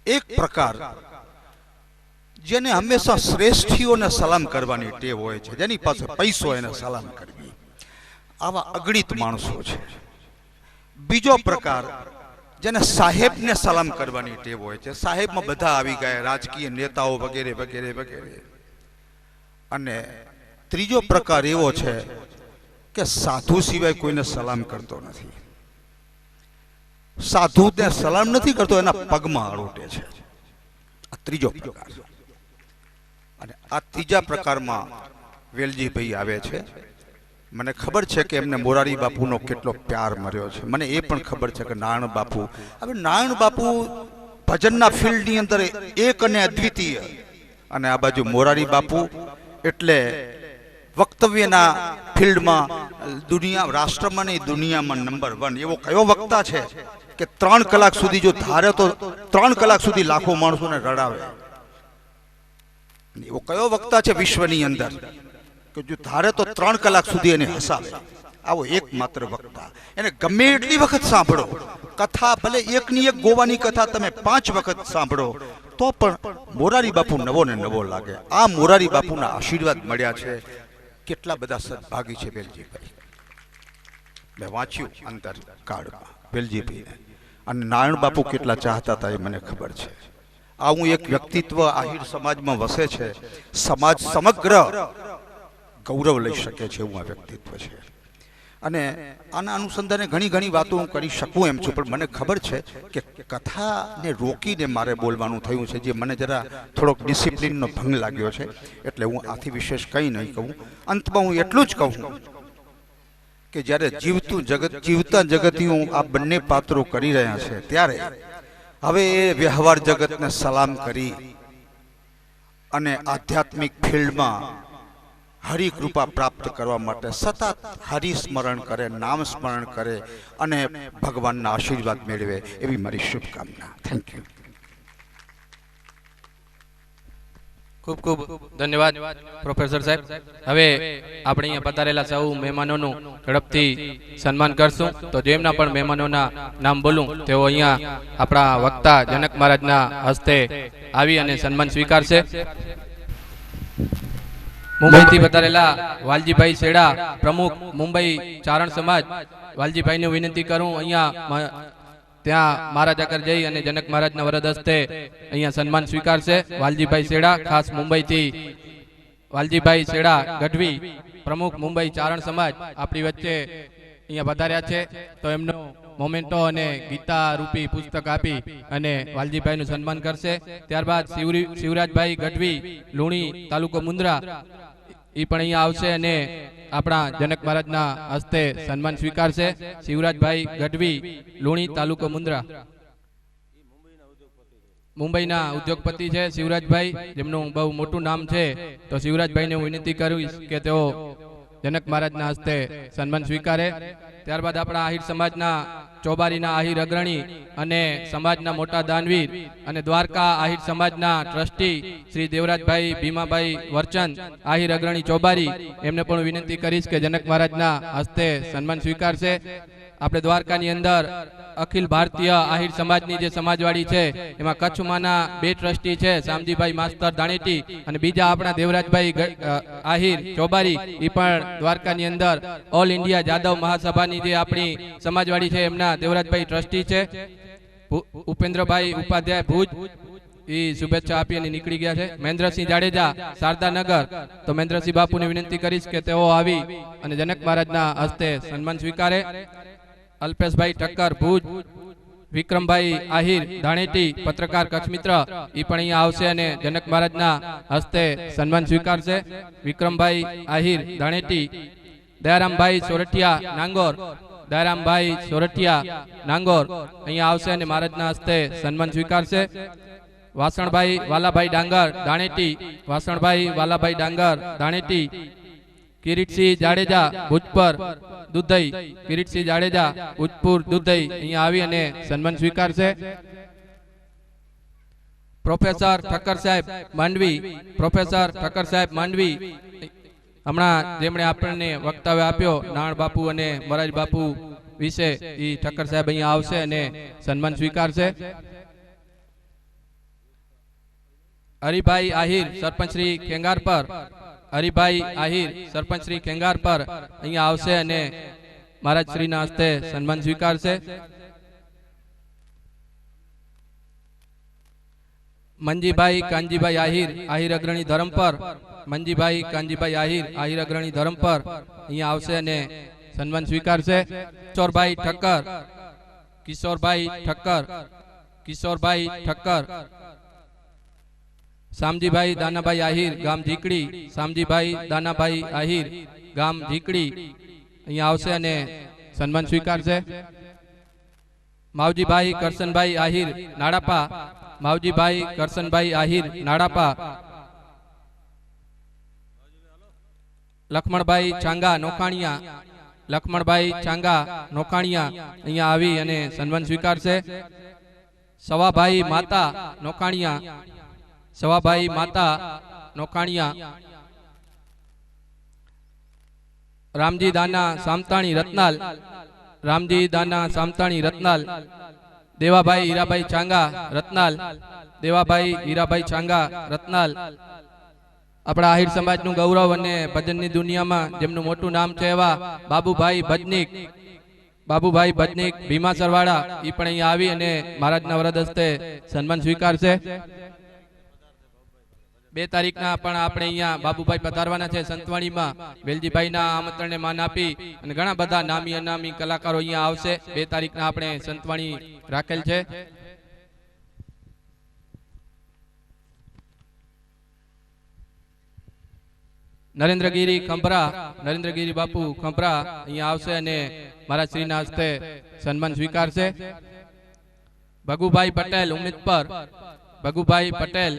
એક પ્રકાર જેને હંમેશા શ્રેષ્ઠીઓને સલામ કરવાની ટેવ હોય છે, જેની પાસે પૈસો એને સલામ કરવી, આવા અગણિત માણસો છે. બીજો પ્રકાર જેને સાહેબને સલામ કરવાની ટેવ હોય છે. સાહેબમાં બધા આવી ગયા, રાજકીય નેતાઓ વગેરે વગેરે વગેરે. અને ત્રીજો પ્રકાર એવો છે કે સાધુ સિવાય કોઈને સલામ કરતો નથી. સાધુને સલામ નથી કરતો, એના પગમાં આરોટે છે. આ ત્રીજો પ્રકાર. અને આ ત્રીજા પ્રકારમાં વેલજીભાઈ આવે છે. મને ખબર છે કે એમને મોરારી બાપુનો કેટલો પ્યાર મળ્યો છે. મને એ પણ ખબર છે કે નારાયણ બાપુ, હવે નારાયણ બાપુ ભજનના ફિલ્ડની અંદર એક અને અદ્વિતીય, અને આ બાજુ મોરારી બાપુ એટલે વક્તવ્યના ફિલ્ડમાં દુનિયા, રાષ્ટ્રમાં નહીં દુનિયામાં નંબર 1. એવો કયો વક્તા છે કે 3 કલાક સુધી જો ધારે તો 3 કલાક સુધી લાખો માણસોને રડાવે? એવો કયો વક્તા છે વિશ્વની અંદર કે જો ધારે તો 3 કલાક સુધી એને હસાવે? આવો એકમાત્ર વક્તા. એને ગમે એટલી વખત સાંભળો, કથા ભલે એકની એક ગોવાની કથા તમે 5 વખત સાંભળો તો પણ મોરારી બાપુ નવો ને નવો લાગે. આ મોરારી બાપુના આશીર્વાદ મળ્યા છે. કેટલા બધા સદભાગી છે વેલજીભાઈ. મેં વાંચ્યું અંતર કાળમાં વેલજીભાઈને, અને નારાયણ બાપુ કેટલા ચાહતા હતા એ મને ખબર છે. આવું એક વ્યક્તિત્વ આહિર સમાજમાં વસે છે. સમાજ સમગ્ર ગૌરવ લઈ શકે છે એવું આ વ્યક્તિત્વ છે. અને આના અનુસંધાને ઘણી વાતો હું કરી શકું એમ છું, પણ મને ખબર છે કે કથાને રોકીને મારે બોલવાનું થયું છે, જે મને જરા થોડોક ડિસિપ્લિનનો ભંગ લાગ્યો છે. એટલે હું આથી વિશેષ કંઈ નહીં કહું. અંતમાં હું એટલું જ કહું કે જ્યારે જીવતા જગતીઓ આ બંને પાત્રો કરી રહ્યા છે, ત્યારે હવે એ વ્યવહાર જગતને સલામ કરી અને આધ્યાત્મિક ફિલ્ડમાં હરિકૃપા પ્રાપ્ત કરવા માટે સતત હરિસ્મરણ કરે, નામ સ્મરણ કરે અને ભગવાનના આશીર્વાદ મેળવે, એવી મારી શુભકામના. Thank you. ખૂબ ખૂબ ધન્યવાદ પ્રોફેસર સાહેબ. હવે આપણે અહીંયા પધારેલા સૌ મહેમાનોનું ઝડપથી સન્માન કરશું. તો જેમના પણ મહેમાનોના નામ બોલું તેઓ અહીંયા આપણા વક્તા જનક મહારાજના હસ્તે આવી અને સન્માન સ્વીકારશે. મુંબઈથી પધારેલા વાલજીભાઈ સેડા, પ્રમુખ મુંબઈ ચારણ સમાજ, વાલજીભાઈને વિનંતી કરું અહીંયા ત્યાં મહારાજ આગળ જઈ અને જનક મહારાજના વરદ હસ્તે અહીંયા સન્માન સ્વીકારશે. વાલજીભાઈ સેડા, ખાસ મુંબઈથી વાલજીભાઈ સેડા ગઢવી, પ્રમુખ મુંબઈ ચારણ સમાજ આપણી વચ્ચે અહીંયા વધાર્યા છે. તો એમનો મોમેન્ટો અને ગીતા રૂપી પુસ્તક આપી અને વાલજીભાઈનું સન્માન કરશે. ત્યારબાદ શિવરાજભાઈ ગઢવી, લુણી, તાલુકો મુન્દ્રા, એ પણ અહીંયા આવશે અને આપણા જનક મહારાજના હસ્તે સન્માન સ્વીકારશે. શિવરાજભાઈ ગઢવી, લુણી, તાલુકો મુન્દ્રા, મુંબઈના ઉદ્યોગપતિ છે શિવરાજભાઈ, જેમનું બહુ મોટું નામ છે. તો શિવરાજભાઈને હું વિનંતી કરીશ કે તેઓ જનક મહારાજના હસ્તે સન્માન સ્વીકારે. ત્યારબાદ આપણા આહિર સમાજના ચોબારીના આહિર અગ્રણી અને સમાજના મોટા દાનવીર અને દ્વારકા આહિર સમાજના ટ્રસ્ટી શ્રી દેવરાજભાઈ ભીમાભાઈ વરચંદ આહિર અગ્રણી ચોબારી, એમને પણ વિનંતી કરીશ કે જનક મહારાજના હસ્તે સન્માન સ્વીકારશે. આપણે દ્વારકાની અંદર અખિલ ભારતીય આહિર સમાજની જે સમાજવાડી છે એમાં કચ્છમાંના 2 ટ્રસ્ટી છે, શામજીભાઈ માસ્તર ધાણેટી અને બીજા આપણા દેવરાજભાઈ આહિર ચોબારી, એ પણ દ્વારકાની અંદર ઓલ ઇન્ડિયા જાદવ મહાસભાની જે આપણી સમાજવાડી છે એમના દેવરાજભાઈ ટ્રસ્ટી છે. ઉપેન્દ્રભાઈ ઉપાધ્યાય ભુજ એ શુભેચ્છા આપી અને નીકળી ગયા છે. મહેન્દ્રસિંહ જાડેજા શારદાનગર, તો મહેન્દ્રસિંહ બાપુને વિનંતી કરીશ કે તેઓ આવી અને જનક મહારાજના હસ્તે સન્માન સ્વીકારે. અલ્પેશભાઈ ઠક્કર ભુજ, વિક્રમભાઈ આહિર ધાણેટી પત્રકાર કચ્છ મિત્ર, એ પણ અહીંયા આવશે અને જનક મહારાજના હસ્તે સન્માન સ્વીકારશે. વિક્રમભાઈ આહિર ધાણેટી. દયારામભાઈ સોરઠિયા નાંગોર, દયારામભાઈ સોરઠિયા નાંગોર અહીંયા આવશે અને મહારાજના હસ્તે સન્માન સ્વીકારશે. વાસણભાઈ વાલાભાઈ ડાંગર ધાણેટી, વાસણભાઈ વાલાભાઈ ડાંગર ધાણેટી. કિરીટસિંહ જાડેજા ભુજપર દુધઈ, કિરીટસિંહ જાડેજા ભુજપુર દુધઈ અહીંયા આવી અને સન્માન સ્વીકારશે. પ્રોફેસર ઠક્કર સાહેબ માંડવી, પ્રોફેસર ઠક્કર સાહેબ માંડવી હમણાં જેમણે આપણને વક્તવ્ય આપ્યો નાણ બાપુ અને મરાજ બાપુ વિશે, એ ઠક્કર સાહેબ અહીંયા આવશે અને સન્માન સ્વીકારશે. હરિભાઈ આહિર સરપંચ શ્રી ખેંગાર પર, હરિભાઈ આહિર સરપંચ શ્રી ખેંગાર પર અહીંયા આવશે અને મહારાજ શ્રીના હસ્તે સન્માન સ્વીકારશે. મંજીભાઈ કાનજીભાઈ આહિર આહિર અગ્રણી ધરમ પર, મંજીભાઈ કાનજીભાઈ આહિર આહિર અગ્રણી ધરમ પર અહીંયા આવશે અને સન્માન સ્વીકારશે. કિશોરભાઈ ઠક્કર, કિશોરભાઈ ઠક્કર, કિશોરભાઈ ઠક્કર. શામજીભાઈ દાનાભાઈ આહિર ગામ ઝીકડી, શામજીભાઈ દાનાભાઈ આહિર ગામ ઝીકડી અહીંયા આવશે અને સન્માન સ્વીકારશે. માવજીભાઈ કરશનભાઈ આહિર નાડાપા, માવજીભાઈ કરશનભાઈ આહિર નાડાપા. લખમણભાઈ ચાંગા નોખાણિયા, લખમણભાઈ ચાંગા નોખાણિયા અહીંયા આવી અને સન્માન સ્વીકારશે. સવાભાઈ માતા નોખાણિયા, સવાભાઈ માતા નોખાણિયા. રામજી દાના સામતાણી રત્નાલ, રામજી દાના સામતાણી રત્નાલ. દેવાભાઈ હીરાભાઈ ચાંગા રત્નાલ, દેવાભાઈ હીરાભાઈ ચાંગા રત્નાલ. આપણા આહિર સમાજનું ગૌરવ અને ભજનની દુનિયામાં જેમનું મોટું નામ છે એવા બાબુભાઈ ભજનિક, બાબુભાઈ ભજનિક ભીમા સરવાડા, એ પણ અહીંયા આવી અને મહારાજના વરદ હસ્તે સન્માન સ્વીકારશે. 2 તારીખના પણ આપણે અહીંયા બાબુભાઈ પધારવાના છે સંતવાણીમાં. વેલજીભાઈના આમંત્રણને માન આપી અને ઘણા બધા નામી અનામી કલાકારો અહીંયા આવશે. 2 તારીખના આપણે સંતવાણી રાખેલ છે. નરેન્દ્રગીરી ખંભરા, નરેન્દ્રગીરી બાપુ ખંભરા અહીંયા આવશે અને મહારાજ શ્રીના હસ્તે સન્માન સ્વીકારશે. ભગુભાઈ પટેલ ઉમેદપર, ભગુભાઈ પટેલ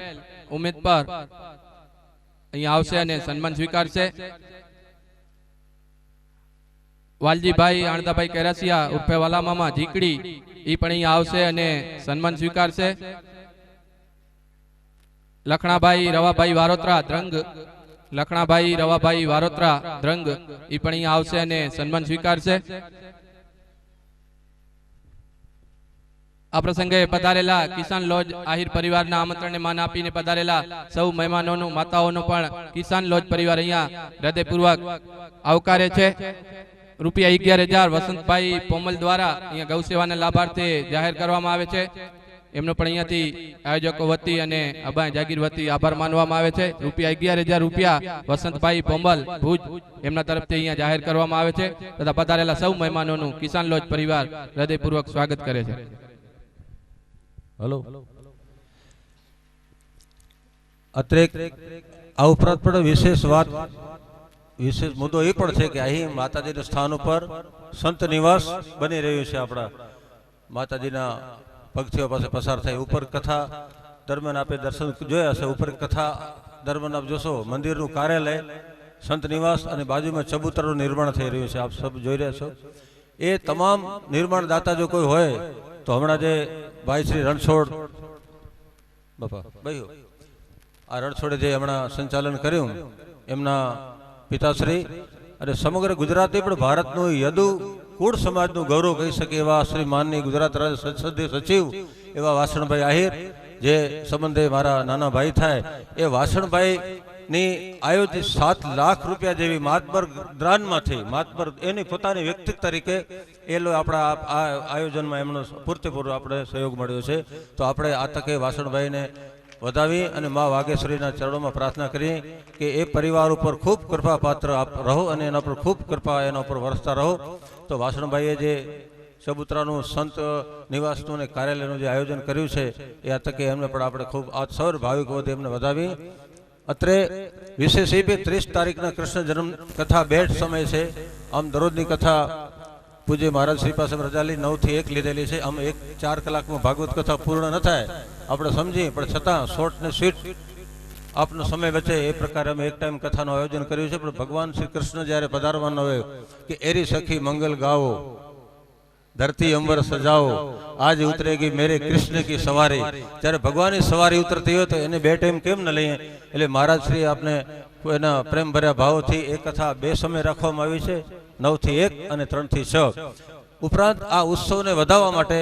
ઉમેદપર અહીંયા આવશે અને સન્માન સ્વીકારશે. વાલજીભાઈ આણદાભાઈ કેરાસિયા ઉર્ફે વાલામામા ઝીકડી, એ પણ અહીંયા આવશે અને સન્માન સ્વીકારશે. લખણાભાઈ રવાભાઈ વારોત્રા દ્રંગ, લખણાભાઈ રવાભાઈ વારોત્રા દ્રંગ એ પણ અહીંયા આવશે અને સન્માન સ્વીકારશે. આ પ્રસંગે પધારેલા કિસાન લોજ આહિર પરિવારના આમંત્રણને માન આપીને પધારેલા સૌ મહેમાનોનું, માતાઓનું પણ કિસાન લોજ પરિવાર અહીંયા હૃદયપૂર્વક આવકારે છે. ₹11,000 વસંતભાઈ પોમલ દ્વારા અહીંયા ગૌસેવાના લાભાર્થે જાહેર કરવામાં આવે છે. એમનો પણ અહીંયાથી આયોજકો વતી અને અબાય જાગીર વતી આભાર માનવામાં આવે છે. ₹11,000 વસંતભાઈ પોમલ ભુજ એમના તરફથી અહીંયા જાહેર કરવામાં આવે છે તથા પધારેલા સૌ મહેમાનોનું કિસાન લોજ પરિવાર હૃદયપૂર્વક સ્વાગત કરે છે. હલો. અત્રે આ ઉપરાંત પણ વિશેષ વાત, વિશેષ મુદ્દો એ પણ છે કે અહીં માતાજીના સ્થાન ઉપર સંત નિવાસ બની રહ્યું છે. આપણા માતાજીના પગથિયા પાસે પસાર થાય. ઉપર કથા દરમિયાન આપણે દર્શન જોયા હશે. ઉપર કથા દરમિયાન આપ જોશો મંદિરનું કાર્યાલય સંત નિવાસ અને બાજુમાં ચબૂતરાનું નિર્માણ થઈ રહ્યું છે, આપ સબ જોઈ રહ્યા છો. એ તમામ નિર્માણદાતા જો કોઈ હોય તો હમણાં જે ભાઈ શ્રી રણછોડ બાપા ભાઈ આ રણછોડે જે હમણાં સંચાલન કર્યું એમના પિતાશ્રી અને સમગ્ર ગુજરાતની પણ ભારતનું યદુ કુળ સમાજનું ગૌરવ કહી શકે એવા શ્રી માનની ગુજરાત રાજ્ય સંસદીય સચિવ એવા વાસણભાઈ આહિર, જે સંબંધે મારા નાના ભાઈ થાય, એ વાસણભાઈ ની આયોજિત 7 લાખ રૂપિયા જેવી માતબર દાનમાંથી માતબર એની પોતાની વ્યક્તિગત તરીકે એ લોકો આપણા આ આયોજનમાં એમનો પૂર્તિપૂર્વ આપણે સહયોગ મળ્યો છે. તો આપણે આ તકે વાસણભાઈને વધાવી અને મા વાઘેશ્વરીના ચરણોમાં પ્રાર્થના કરીએ કે એ પરિવાર ઉપર ખૂબ કૃપાપાત્ર આપ રહો અને એના પર ખૂબ કૃપા એના ઉપર વરસતા રહો. તો વાસણભાઈએ જે ચબૂતરાનું સંત નિવાસનું અને કાર્યાલયનું જે આયોજન કર્યું છે એ આ તકે એમને પણ આપણે ખૂબ આ સૌર ભાવિકો વતી એમને વધાવી. અત્રે વિશેષ એ 30 તારીખના કૃષ્ણ જન્મ કથા બેઠ સમય છે. આમ દરરોજની કથા પૂજ્ય મહારાજ શ્રી પાસે રજાલી 9 થી 1 લીધેલી છે. આમ 4 કલાકમાં ભાગવત કથા પૂર્ણ ન થાય આપણે સમજીએ, પણ છતાં શોર્ટ ને સ્વીટ આપનો સમય બચે એ પ્રકારે અમે એક ટાઈમ કથાનું આયોજન કર્યું છે. પણ ભગવાન શ્રી કૃષ્ણ જ્યારે પધારવાનો હોય કે એરી સખી મંગલ ગાવો, ધરતી અંબર સજાઓ, આજ ઉતરેગી મેરે કૃષ્ણ કી સવારી. જ્યારે ભગવાનની સવારી ઉતરતી હોય તો એને 2 ટાઈમ કેમ ન લઈએ? એટલે મહારાજ શ્રી આપને એના પ્રેમ ભર્યા ભાવથી એ કથા 2 સમય રાખવામાં આવી છે, 9 થી 1 અને 3 થી 6. ઉપરાંત આ ઉત્સવને વધાવવા માટે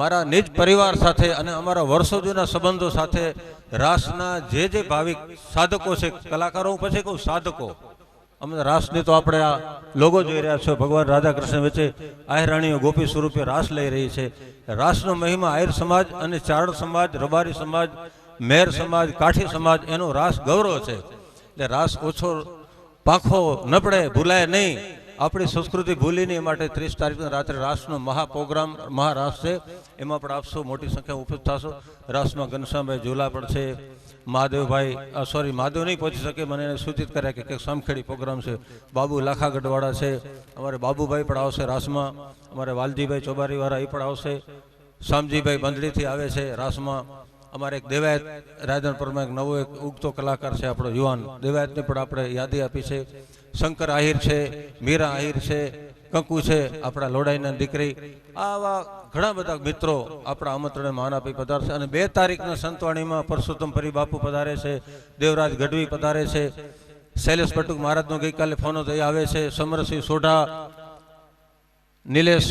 મારા નિજ પરિવાર સાથે અને અમારા વર્ષો જૂના સંબંધો સાથે રાસના જે ભાવિક સાધકો છે, કલાકારો હું પછી કહું સાધકો, અમે રાસની તો આપણે આ લોગો જોઈ રહ્યા છો, ભગવાન રાધા કૃષ્ણ વચ્ચે આહિરાણીઓ ગોપી સ્વરૂપે રાસ લઈ રહી છે. રાસનો મહિમા આહિર સમાજ અને ચારણ સમાજ, રબારી સમાજ, મેર સમાજ, કાઠી સમાજ એનો રાસ ગૌરવ છે. એટલે રાસ ઓછો પાંખો ન પડે, ભૂલાય નહીં, આપણી સંસ્કૃતિ ભૂલી નહીં. માટે 30 તારીખના રાત્રે રાસનો મહાપ્રોગ્રામ મહારાસ છે, એમાં પણ આપ સૌ મોટી સંખ્યામાં ઉપસ્થિત થશો. રાસમાં ઘનશ્યામભાઈ ઝોલા પણ છે, મહાદેવભાઈ મહાદેવ નહીં પહોંચી શકે, મને એને સૂચિત કર્યા કે સામખેડી પ્રોગ્રામ છે, બાબુ લાખાગઢવાળા છે, અમારે બાબુભાઈ પણ આવશે રાસમાં, અમારે વાલજીભાઈ ચોબારીવાળા એ પણ આવશે, શામજીભાઈ બંદડીથી આવે છે રાસમાં, અમારે એક દેવાયત રાયધનપુરમાં એક નવો એક ઉગતો કલાકાર છે આપણો યુવાન, દેવાયતની પણ આપણે યાદી આપી છે. શંકર આહિર છે, મીરા આહિર છે, કંકુ છે આપણા લોડાઈના દીકરી, આવા ઘણા બધા મિત્રો આપણા આમંત્રણે માન આપી પધારશે. અને 2 તારીખના સંતવાણીમાં પરસોત્તમ પરી બાપુ પધારે છે, દેવરાજ ગઢવી પધારે છે, શૈલેષ પટુક મહારાજનો ગઈકાલે ફોન હતો એ આવે છે, સમરસિંહ સોઢા, નિલેશ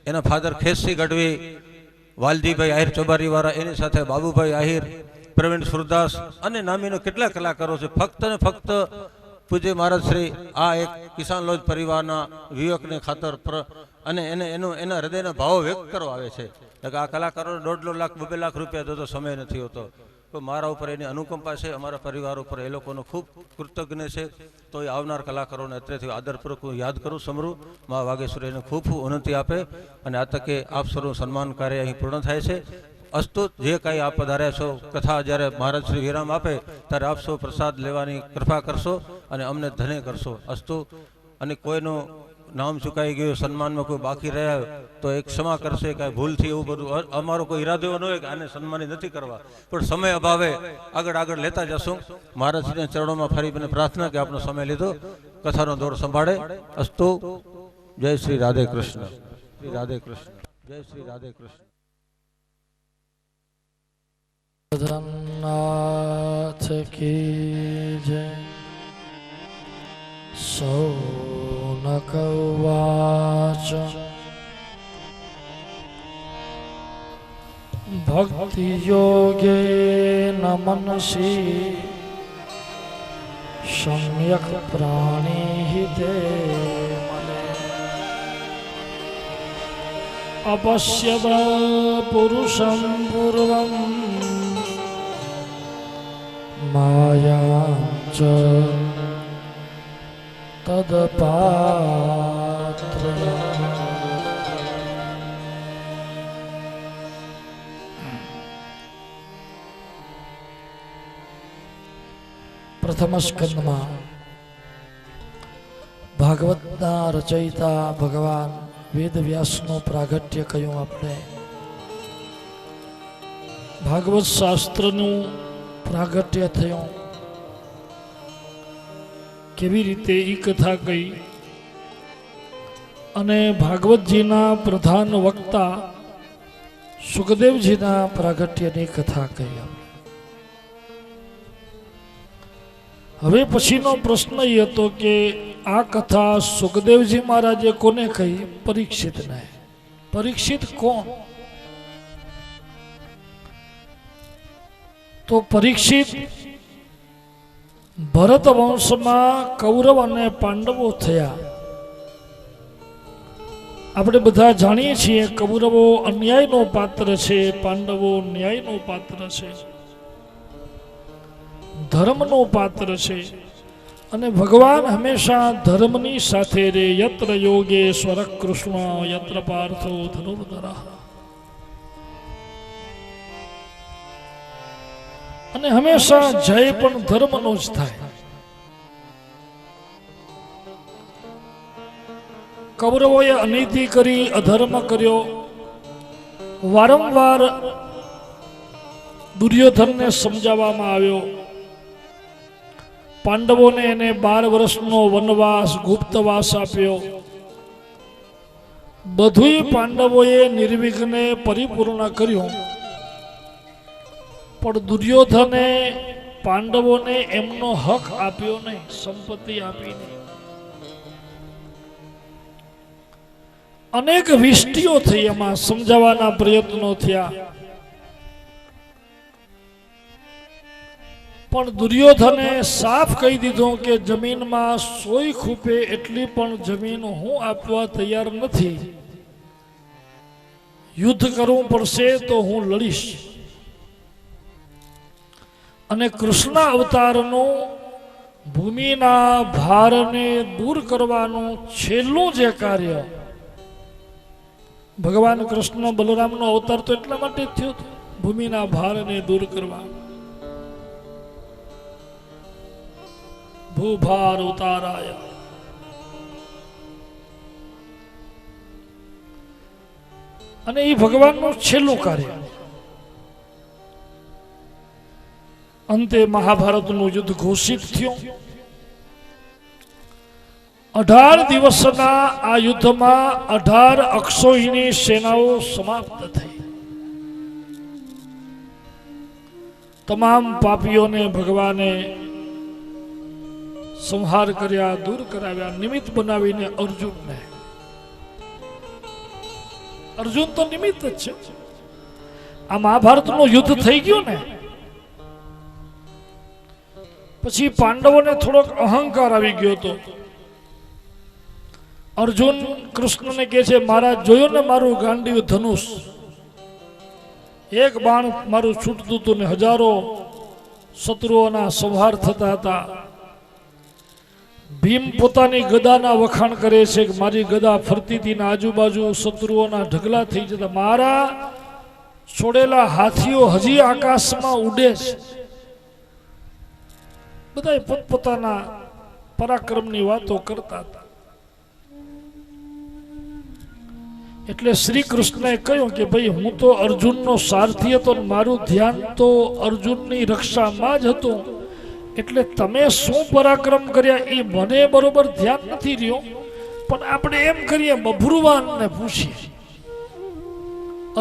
એના ફાધર ખેસસિંહ ગઢવી, વાલજીભાઈ આહિર ચોબારીવાળા, એની સાથે બાબુભાઈ આહિર, પ્રવીણ સુરદાસ અને નામીનો કેટલા કલાકારો છે. ફક્ત ને ફક્ત પૂજ્ય મહારાજ શ્રી આ એક કિસાન લોજ પરિવારના વિવેકને ખાતર અને એના હૃદયના ભાવો વ્યક્ત કરવા આવે છે. આ કલાકારોને 1.5 લાખ 2 લાખ રૂપિયા તો સમય નથી હોતો, તો મારા ઉપર એની અનુકંપા છે, અમારા પરિવાર ઉપર એ લોકોનો ખૂબ કૃતજ્ઞ છે. તો એ આવનાર કલાકારોને અત્રેથી આદરપૂર્વક હું યાદ કરું. સમરૂ મા વાઘેશ્વરીને ખૂબ વિનંતી આપે અને આ તકે આપ સૌનું સન્માન કાર્ય અહીં પૂર્ણ થાય છે. અસ્તુ જે કાંઈ આપ પધાર્યા છો, કથા જ્યારે મહારાજ શ્રી વિરામ આપે ત્યારે આપ સૌ પ્રસાદ લેવાની કૃપા કરશો અને અમને ધન્ય કરશો. અસ્તુ. અને કોઈનું નામ ચૂકાઈ ગયું, સન્માનમાં કોઈ બાકી રહ્યા તો એક ક્ષમા કરશે, કાંઈ ભૂલથી એવું બધું અમારો કોઈ ઈરાદો ન હોય કે આને સન્માનિત નથી કરવા, પણ સમય અભાવે આગળ લેતા જશું. મહારાજશ્રીના ચરણોમાં ફરી મને પ્રાર્થના કે આપનો સમય લીધો, કથાનો દોર સંભાળે. અસ્તુ. જય શ્રી રાધે કૃષ્ણ. શ્રી રાધે કૃષ્ણ. જય શ્રી રાધે કૃષ્ણ. નાથ કી જય. સૌનક ઉવાચ ભક્તિ યોગેન મનસી સમ્યક પ્રાણીહિતે મને અપશ્યદ પુરુષં પૂર્વં માયાં ચ તદપાત્ર. પ્રથમ સ્કંદમાં ભાગવતના રચયિતા ભગવાન વેદ વ્યાસનું પ્રાગટ્ય કહ્યું. આપણે ભાગવત શાસ્ત્રનું પ્રાગટ્ય થયું કેવી રીતે એ કથા કહી અને ભાગવતજીના પ્રધાન વક્તા સુખદેવજીના પ્રાગટ્યની કથા કહી. હવે પછીનો પ્રશ્ન એ હતો કે આ કથા સુખદેવજી મહારાજે કોને કહી? પરીક્ષિતને. પરીક્ષિત કોણ? તો પરીક્ષિત ભરત વંશમાં કૌરવ અને પાંડવો થયા. આપણે બધા જાણીએ છીએ કૌરવો અન્યાયનો પાત્ર છે, પાંડવો ન્યાયનો પાત્ર છે, ધર્મનો પાત્ર છે. અને ભગવાન હંમેશા ધર્મની સાથે રે. યત્ર યોગેશ્વર કૃષ્ણ યત્ર પાર્થો ધનુર્ધરઃ. અને હંમેશા જય પણ ધર્મનો જ થાય. કૌરવોએ અનીતિ કરી, અધર્મ કર્યો. વારંવાર દુર્યોધનને સમજાવવામાં આવ્યો. પાંડવોને એને 12 વર્ષનો વનવાસ, ગુપ્તવાસ આપ્યો. બધુંય પાંડવોએ નિર્વિઘ્ને પરિપૂર્ણ કર્યું. પણ દુર્યોધને પાંડવોને એમનો હક આપ્યો નહીં, સંપત્તિ આપી નહીં. અનેક વિષ્ટિઓ થઈ, એમાં સમજાવવાના પ્રયત્નો થયા. પણ દુર્યોધને સાફ કહી દીધું કે જમીનમાં સોય ખૂપે એટલી પણ જમીન હું આપવા તૈયાર નથી. યુદ્ધ કરવું પડશે તો હું લડીશ. અને કૃષ્ણ અવતારનું ભૂમિના ભારને દૂર કરવાનું છેલ્લું જે કાર્ય, ભગવાન કૃષ્ણ બલરામનો અવતાર તો એટલા માટે થયો હતો, ભૂમિના ભારને દૂર કરવા. ભૂભાર ઉતારાય. અને એ ભગવાનનું છેલ્લું કાર્ય. અંતે મહાભારતનું યુદ્ધ ઘોષિત થયું. 18 દિવસના આ યુદ્ધમાં 18 અક્ષોહિણી સેનાઓ સમાપ્ત થઈ. તમામ પાપીઓને ભગવાને સંહાર કર્યા, દૂર કરાવ્યા. નિમિત્ત બનાવીને અર્જુનને. અર્જુન તો નિમિત્ત જ છે. આ મહાભારતનું યુદ્ધ થઈ ગયું ને પછી પાંડવોને થોડોક અહંકાર આવી ગયો હતો. અર્જુન કૃષ્ણને કહે છે, મહારાજ જોયો ને મારું ગાંડીવ ધનુષ, એક બાણ મારું છૂટતું હતું ને હજારો શત્રુઓના સંહાર થતા હતા. ભીમ પોતાની ગદાના વખાણ કરે છે કે મારી ગદા ફરતી હતી ને આજુબાજુ શત્રુઓના ઢગલા થઈ જતા. મારા છોડેલા હાથીઓ હજી આકાશમાં ઉડે છે. બધા પોતપોતાના પરાક્રમની વાતો કરતા હતા. એટલે શ્રી કૃષ્ણએ કહ્યું કે ભાઈ હું તો અર્જુનનો સારથી હતો, મારું ધ્યાન તો અર્જુનની રક્ષામાં જ હતું. એટલે તમે શું પરાક્રમ કર્યા એ મને બરોબર ધ્યાન નથી રહ્યું. પણ આપણે એમ કરીએ, બભુરવાનને પૂછીએ.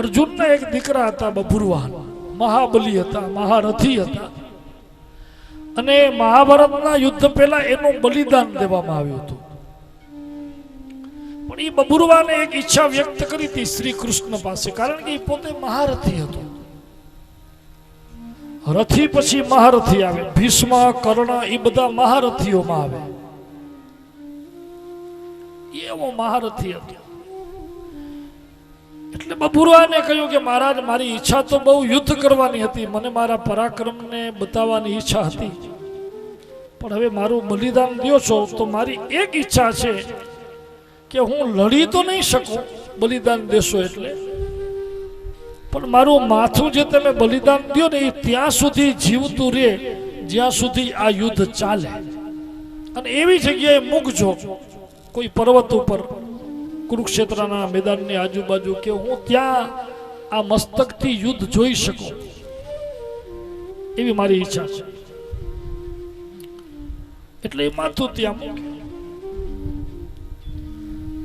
અર્જુનના એક દીકરા હતા બભુરવાન, મહાબલી હતા, મહારથી હતા. અને મહાભારતના યુદ્ધ પહેલા એનું બલિદાન દેવામાં આવ્યું હતું. પણ એ બભુરવાને એક ઈચ્છા વ્યક્ત કરી હતી શ્રી કૃષ્ણ પાસે, કારણ કે એ પોતે મહારથી હતો. રથી પછી મહારથી આવે. ભીષ્મ, કર્ણ એ બધા મહારથીઓમાં આવે. એવો મહારથી હતો. એટલે બભુરવાને કહ્યું કે મહારાજ મારી ઈચ્છા તો બહુ યુદ્ધ કરવાની હતી, મને મારા પરાક્રમને બતાવવાની ઈચ્છા હતી, પણ હવે મારું બલિદાન દ્યો છો તો મારી એક ઈચ્છા છે કે હું લડી તો નહીં શકું બલિદાન દેશો એટલે, પણ મારું માથું જે તમે બલિદાન દ્યો ને એ ત્યાં સુધી જીવતું રહે જ્યાં સુધી આ યુદ્ધ ચાલે. અને એવી જગ્યાએ મૂકજો કોઈ પર્વત ઉપર, કુરુક્ષેત્રના મેદાનની આજુબાજુ, કે હું ત્યાં આ મસ્તકથી યુદ્ધ જોઈ શકું, એવી મારી ઈચ્છા છે. એટલે એ માથું ત્યાં મૂક્યું.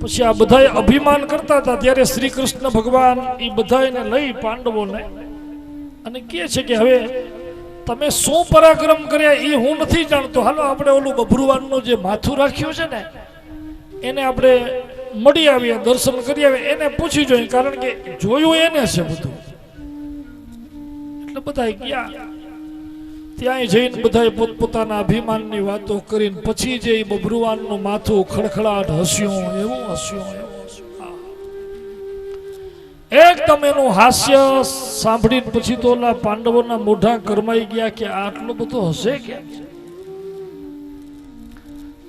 પછી આ બધાએ અભિમાન કરતા હતા ત્યારે શ્રી કૃષ્ણ ભગવાન એ બધાને લઈ પાંડવોને અને કહે છે કે હવે તમે શું પરાક્રમ કર્યા એ હું નથી જાણતો, હાલો આપણે ઓલું બભરુવાનનું જે માથું રાખ્યું છે ને એને આપણે મળી આવીએ, દર્શન કરી આવીએ, એને પૂછી જોઈએ, કારણ કે જોયું એને છે બધું. એટલે બધા ગયા, ત્યાં જઈને બધા પોતપોતાના અભિમાનની વાતો કરીને પછી જે બભરુવાનનું માથું ખડખડાટ હસ્યું, એવું હસ્યું, એવું હસ્યું. એકદમ એનું હાસ્ય સાંભળીને પછી તો ઓલા પાંડવોના મોઢા કરમાઈ ગયા કે આટલો બધો હશે કેમ?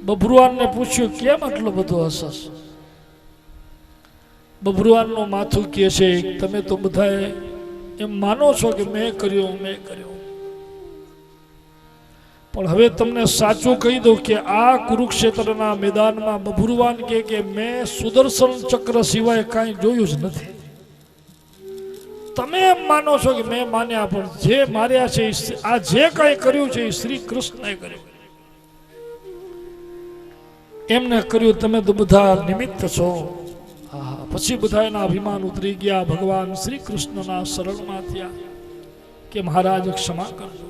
બભરુવાનને પૂછ્યું કેમ આટલો બધો હસસ? બભરુવાનનું માથું કહે છે તમે તો બધા એમ માનો છો કે મેં કર્યું, પણ હવે તમને સાચું કહી દઉં કે આ કુરુક્ષેત્રના મેદાનમાં બભરુવાન કે મેં સુદર્શન ચક્ર સિવાય કાંઈ જોયું જ નથી. તમે એમ માનો છો કે મેં માન્યા, પણ જે માર્યા છે આ જે કાંઈ કર્યું છે એ શ્રી કૃષ્ણએ કર્યું, એમને કર્યું, તમે તો બધા નિમિત્ત છો. પછી બધા એના અભિમાન ઉતરી ગયા, ભગવાન શ્રી કૃષ્ણના શરણમાં થયા કે મહારાજ ક્ષમા કરજો.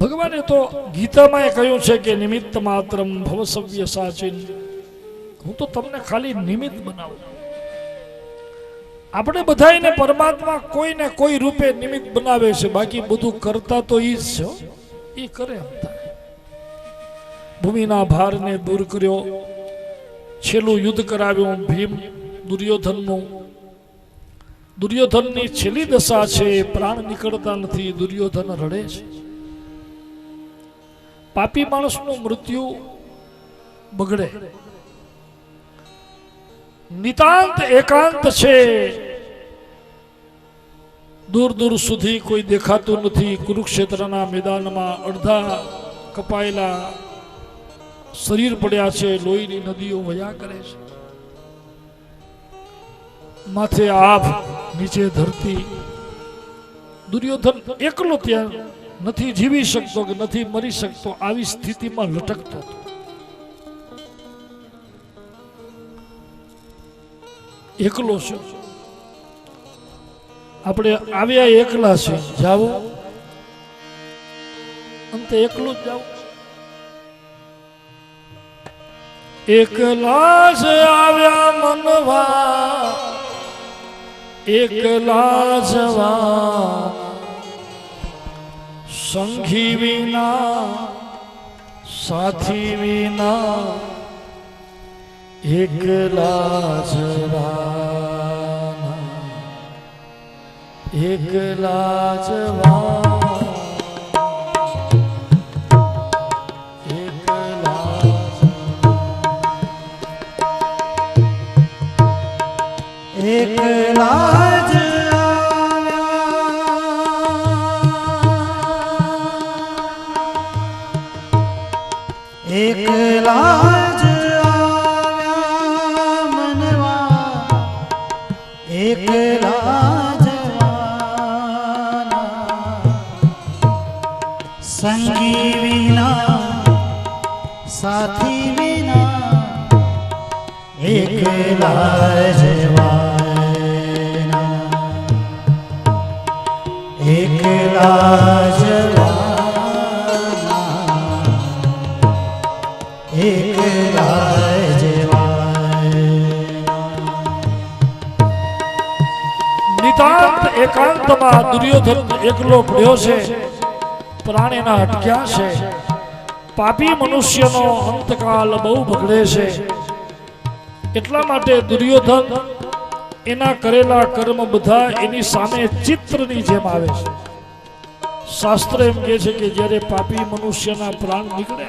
ભગવાને તો ગીતામાં કહ્યું છે કે નિમિત્ત માત્રમ ભવસવ્ય સાચિન, હું તો તમને ખાલી નિમિત્ત બનાવું. આપણે બધાને પરમાત્મા કોઈને કોઈ રૂપે નિમિત્ત બનાવે છે, બાકી બધું કરતા તો ઈ જ છે, એ કરે એમ થાય. ભૂમિના ભારને દૂર કર્યો, છેલ્લું યુદ્ધ કરાવ્યું ભીમ દુર્યોધનનું. દુર્યોધનની છેલ્લી દશા છે, પ્રાણ નીકળતા નથી, દુર્યોધન રડે છે. પાપી માણસનું મૃત્યુ બગડે, નિતાંત એકાંત છે, દૂર દૂર સુધી કોઈ દેખાતું નથી. કુરુક્ષેત્રના મેદાનમાં અડધા કપાયેલા શરીર પડ્યા છે, લોહીની નદીઓ વયા કરે છે, માથે આભ, નીચે ધરતી. દુર્યોધન એકલો ત્યાં નથી જીવી શકતો કે નથી મરી શકતો, આવી સ્થિતિમાં લટકતો હતો. એકલો છે. આપણે આવ્યા એકલા છે, જાવો અંતે એકલું જ જાવ. એકલા જ આવ્યા મનવા, એકલા જવા, સંઘી વિના, સાથી વિના, એકલા જવાના, એકલા જવા. એકલા જ એકલા જ આવ્યા મનવા, એકલા જવાના, સંગી વિના, સાથી વિના, એકલા જવાના, એકલા જવાના, એકલા જવાના. નિતાંત એકાંતમાં દુર્યોધન એકલો પડ્યો છે, પ્રાણ એના અટક્યા છે. પાપી મનુષ્યનો અંતકાલ બહુ બગડે છે, એટલા માટે દુર્યોધન એના કરેલા કર્મ બધા એની સામે ચિત્રની જેમ આવે છે. શાસ્ત્ર એમ કહે છે કે જ્યારે પાપી મનુષ્યના પ્રાણ નીકળે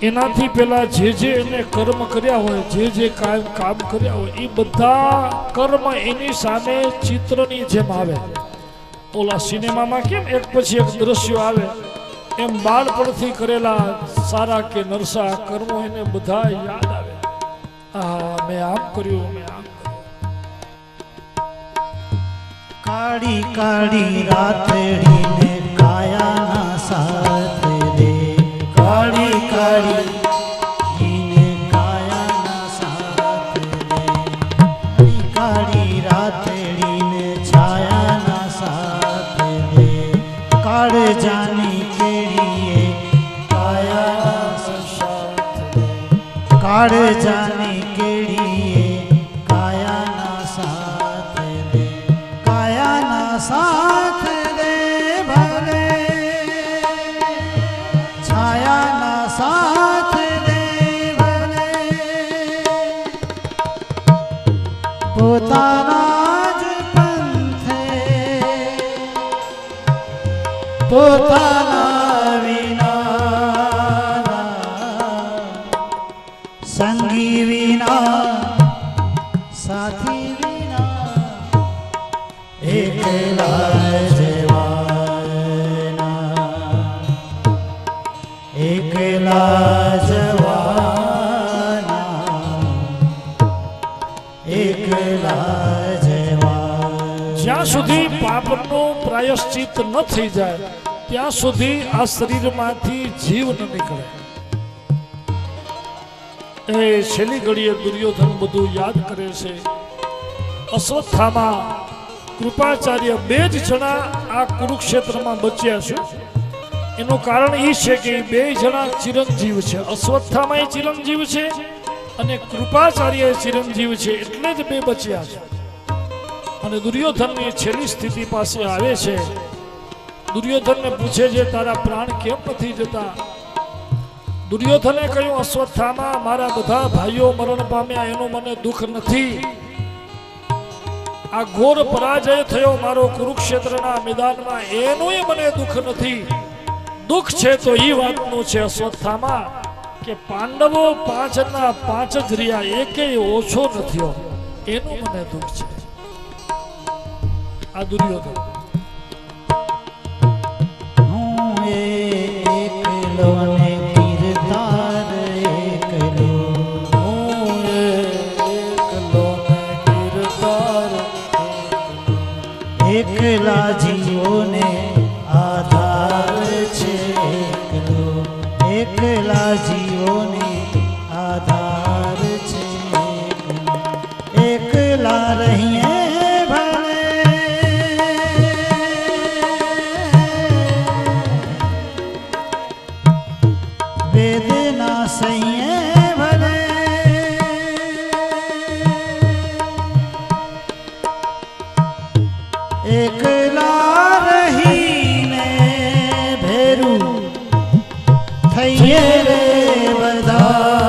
એનાથી પહેલા જે એને કર્મ કર્યા હોય, જે કામ કર્યા હોય, એ બધા કર્મ એની સામે ચિત્રની જેમ આવે. ઓલા સિનેમામાં કેમ એક પછી એક દ્રશ્યો આવે, એમ બાળપણથી કરેલા સારા કે નરસા કર્મો એને બધા યાદ આવે. મેં આમ કર્યું, મેં આમ કર્યું. કાળી કાળી રાતડીને કાયાના સાથ દે કાળી કાળી દિન કાયાના સાથ દે કાળી કાળી રાતડીને છાયાના સાથ દે કાળ જાની કેડીએ કાયાના સાથ દે કાળ જાની કેડીએ કાયાના સાથ દે કાયાના સાથ દે ભલે છાયાના સાથ દે ભલે પોતાના જ પંથે પોતાના વિના સંગી વિના સાથી વિના એકલા જવાના એકલા જવાના એકલા જવાના જ્યાં સુધી પાપનું પ્રાયશ્ચિત ન થઈ જાય ત્યાં સુધી આ શરીરમાંથી જીવ ન નીકળે. એ છેલ્લી ઘડીએ દુર્યોધન બધું યાદ કરે છે. અશ્વત્થામા કૃપાચાર્ય બે જ જણા આ કુરુક્ષેત્રમાં બચ્યા છે. એનું કારણ એ છે કે એ બે જણા ચિરંજીવ છે. અશ્વત્થામા એ ચિરંજીવ છે અને કૃપાચાર્ય ચિરંજીવ છે, એટલે જ બે બચ્યા છે. અને દુર્યોધનની છેલ્લી સ્થિતિ પાસે આવે છે. દુર્યોધનને પૂછે છે તારા પ્રાણ કેમ નથી જતા? દુર્યોધને કહ્યું અશ્વત્થામા મારા બધા ભાઈઓ મરણ પામ્યા એનું મને દુઃખ નથી. આ ઘોર પરાજય થયો મારો કુરુક્ષેત્રના મેદાનમાં એનુંય મને દુઃખ નથી. દુઃખ છે તો એ વાતનું છે અશ્વત્થામા કે પાંડવો 5ના 5 જ રહ્યા, એકેય ઓછો નથી, એનું મને દુઃખ છે. આ દુર્યોધન હું એકલો ને કિરદાર એકલો હું એકલો ને કિરદાર એકલા જીવોને આધાર છે એકલો એકલા જીવોને આધાર છે એકલા રહીએ ભલે વેદના સહીએ ભલે એકલા રહીને ભેરું થઈએ રે બધાના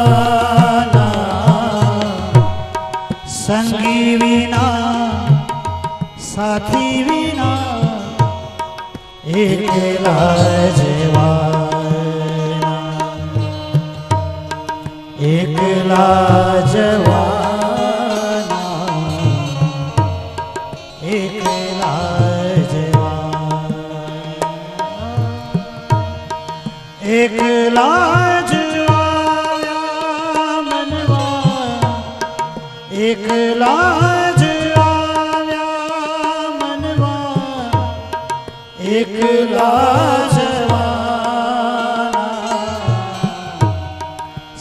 સંગી વિના સાથી વિના એકલા જવાના એકલા જવાના એકલા જવાના એકલા જ આવ્યા મનવા એકલા જ આવ્યા મનવા એકલા જવાના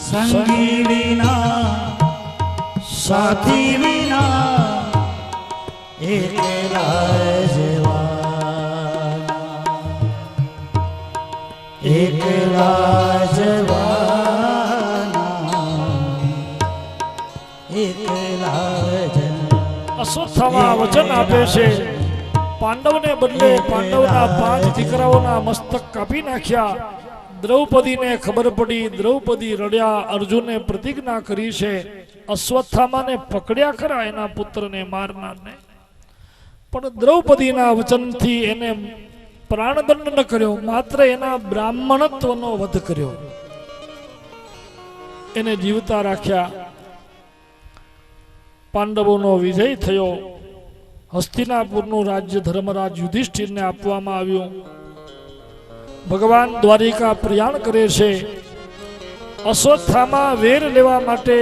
સંગી વિના સાથી વિના એકલા જવાના એકલા જવાના એકલા જવાના. અશ્વત્થામા વચન આપે છે પાંડવને બદલે પાંડવના 5 દીકરાઓના મસ્તક કાપી નાખ્યા. દ્રૌપદીને ખબર પડી, દ્રૌપદી રડ્યા. અર્જુને પ્રતિજ્ઞા કરી છે અશ્વત્થામાને પકડ્યા ખરા એના પુત્રને મારનારને, પણ દ્રૌપદીના વચનથી એને પ્રાણદંડ ન કર્યો, માત્ર એના બ્રાહ્મણત્વનો વધ કર્યો. એને જીવતા રાખ્યા. પાંડવોનો વિજય થયો. હસ્તિનાપુરનું રાજ્ય ધર્મરાજ યુધિષ્ઠિરને આપવામાં આવ્યું. ભગવાન દ્વારિકા પ્રયાણ કરે છે. અશ્વત્થામા વેર લેવા માટે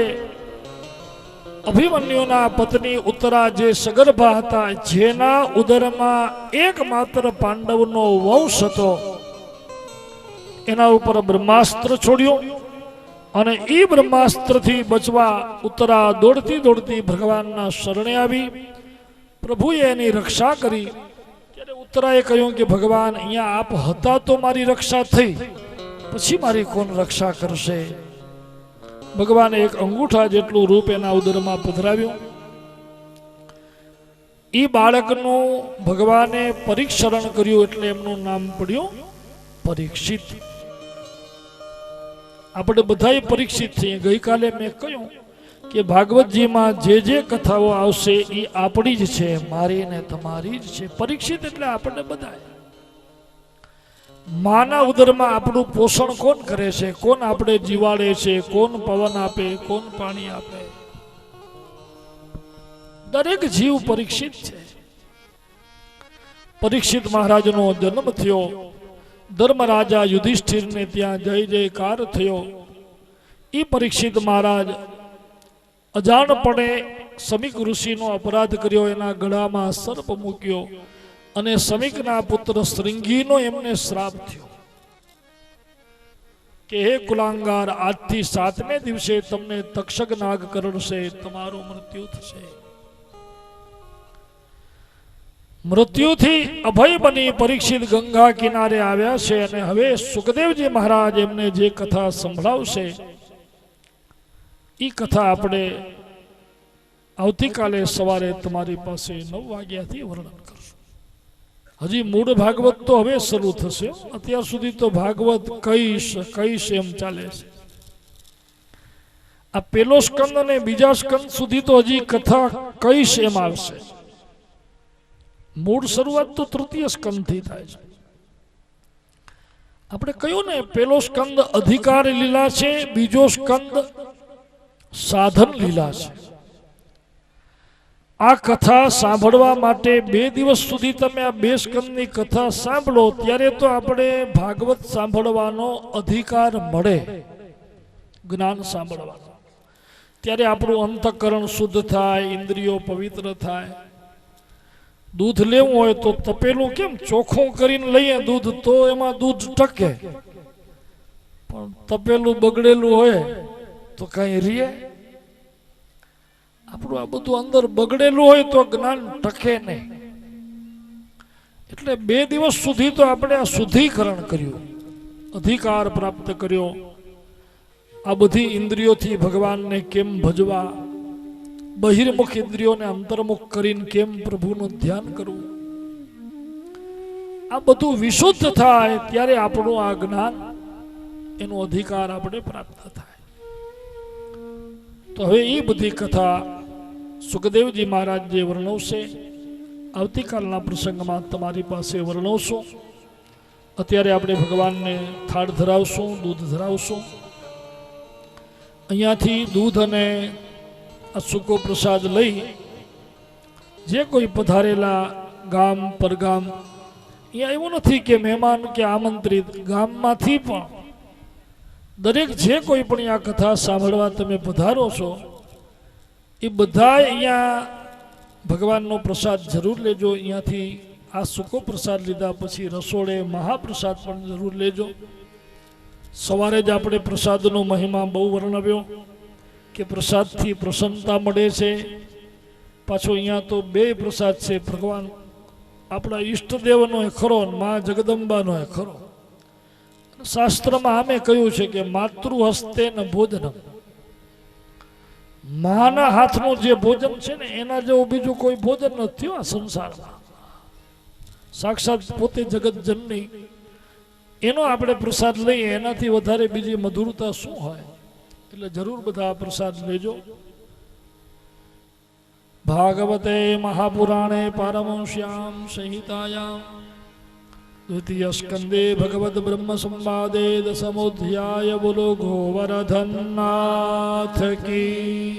અભિમન્યુના પત્ની ઉત્તરા જે સગર્ભા હતા, જેના ઉદરમાં એકમાત્ર પાંડવનો વંશ હતો, એના ઉપર બ્રહ્માસ્ત્ર છોડ્યું અને એ બ્રહ્માસ્ત્રથી બચવા ઉત્તરા દોડતી દોડતી ભગવાનના શરણે આવી. પ્રભુએ એની રક્ષા કરી. ત્યારે ઉત્તરાએ કહ્યું કે ભગવાન, અહીંયા આપ હતા તો મારી રક્ષા થઈ, પછી મારી કોણ રક્ષા કરશે? ભગવાને એક અંગૂઠા જેટલું રૂપ એના ઉદરમાં પધરાવ્યું. એ બાળકનું ભગવાને પરીક્ષરણ કર્યું એટલે એમનું નામ પડ્યું પરીક્ષિત. આપણે બધાય પરીક્ષિત છીએ. ગઈકાલે મેં કહ્યું કે ભાગવતજીમાં જે કથાઓ આવશે એ આપણી જ છે, મારી ને તમારી જ છે. પરીક્ષિત એટલે આપણે બધા. માના ઉદરમાં આપણું પોષણ કોણ કરે છે? કોણ આપણે જીવાડે છે? કોણ પવન આપે? કોણ પાણી આપે? દરેક જીવ પરીક્ષિત છે. પરીક્ષિત મહારાજનો જન્મ થયો. ધર્મરાજા યુધિષ્ઠિરને ત્યાં જય જયકાર થયો. એ પરીક્ષિત મહારાજ અજાણપણે સમીક ઋષિનો અપરાધ કર્યો. એના ગળામાં સર્પ મૂક્યો અને સમીકના પુત્ર શ્રૃંગીનો એમને શ્રાપ થયો કે હે કુલાંગાર, આજથી 7મે દિવસે તમને તક્ષક નાગ કરડશે, તમારું મૃત્યુ થશે. મૃત્યુથી અભય બની પરીક્ષિત ગંગા કિનારે આવ્યા છે અને હવે સુખદેવજી મહારાજ એમને જે કથા સંભળાવશે એ કથા આપણે આવતીકાલે સવારે તમારી પાસે 9 વાગ્યાથી વર્ણન કરશું. હજી મૂળ ભાગવત તો હવે શરૂ થશે. અત્યાર સુધી તો ભાગવત કઈશ એમ ચાલે છે. આ પેલો સ્કંદ અને બીજા સ્કંદ સુધી તો હજી કથા કઈશ એમ આવશે. મૂળ શરૂઆત તો તૃતીય સ્કંદથી થાય છે. આપણે કહ્યું ને, પેલો સ્કંદ અધિકાર લીલા છે, બીજો સ્કંદ સાધન લીલા છે. આ કથા સાંભળવા માટે 2 દિવસ સુધી તમે આ 2 સ્કંદની કથા સાંભળો ત્યારે તો આપણે ભાગવત સાંભળવાનો અધિકાર મળે, જ્ઞાન સાંભળવાનો. ત્યારે આપણું અંતઃકરણ શુદ્ધ થાય, ઇન્દ્રિયો પવિત્ર થાય. દૂધ લેવું હોય તો તપેલું કેમ ચોખ્ખું કરીને લઈએ દૂધ, તો એમાં દૂધ ટકે. પણ તપેલું બગડેલું હોય તો કઈ રીએ? આપણું આ બધું અંદર બગડેલું હોય તો જ્ઞાન ટકે નહીં. એટલે 2 દિવસ સુધી તો આપણે આ શુદ્ધિકરણ કર્યું, અધિકાર પ્રાપ્ત કર્યો. આ બધી ઇન્દ્રિયોથી ભગવાનને કેમ ભજવા, બહિર્મુખ ઇન્દ્રિયોને અંતર્મુખ કરીને કેમ પ્રભુનું ધ્યાન કરવું, આ બધું વિશુદ્ધ થાય ત્યારે આપણું આ જ્ઞાન, એનો અધિકાર આપણે પ્રાપ્ત થાય. તો હવે એ બધી કથા સુખદેવજી મહારાજ જે વર્ણવશે આવતીકાલના પ્રસંગમાં તમારી પાસે વર્ણવશું. અત્યારે આપણે ભગવાનને થાળ ધરાવશું, દૂધ ધરાવશું. અહીંયાથી દૂધ અને આ સૂકો પ્રસાદ લઈ જે કોઈ પધારેલા ગામ પરગામ, અહીંયા એવું નથી કે મહેમાન કે આમંત્રિત, ગામમાંથી પણ દરેક જે કોઈ પણ આ કથા સાંભળવા તમે પધારો છો એ બધા અહીંયા ભગવાનનો પ્રસાદ જરૂર લેજો. અહીંયાથી આ સૂકો પ્રસાદ લીધા પછી રસોડે મહાપ્રસાદ પણ જરૂર લેજો. સવારે જ આપણે પ્રસાદનો મહિમા બહુ વર્ણવ્યો કે પ્રસાદથી પ્રસન્નતા મળે છે. પાછો અહીંયા તો 2 પ્રસાદ છે, ભગવાન આપણા ઈષ્ટદેવનો એ ખરો, મા જગદંબાનો એ ખરો. શાસ્ત્રમાં આમે કહ્યું છે કે માતૃહસ્તે ન ભોજનમ, માના હાથનું જે ભોજન છે ને એના જેવું બીજું કોઈ ભોજન નથી આ સંસારમાં. સાક્ષાત પોતે જગત જનની, એનો આપણે પ્રસાદ લઈએ એનાથી વધારે બીજી મધુરતા શું હોય? એટલે જરૂર બધા પ્રસાદ લેજો. ભાગવતે મહાપુરાણે પારમહંસ્યામ સંહિતાયામ દ્વિતીય સ્કંદે ભગવદ બ્રહ્મ સંવાદે દશમોધ્યાય. બોલો ગોવર્ધનનાથ કી,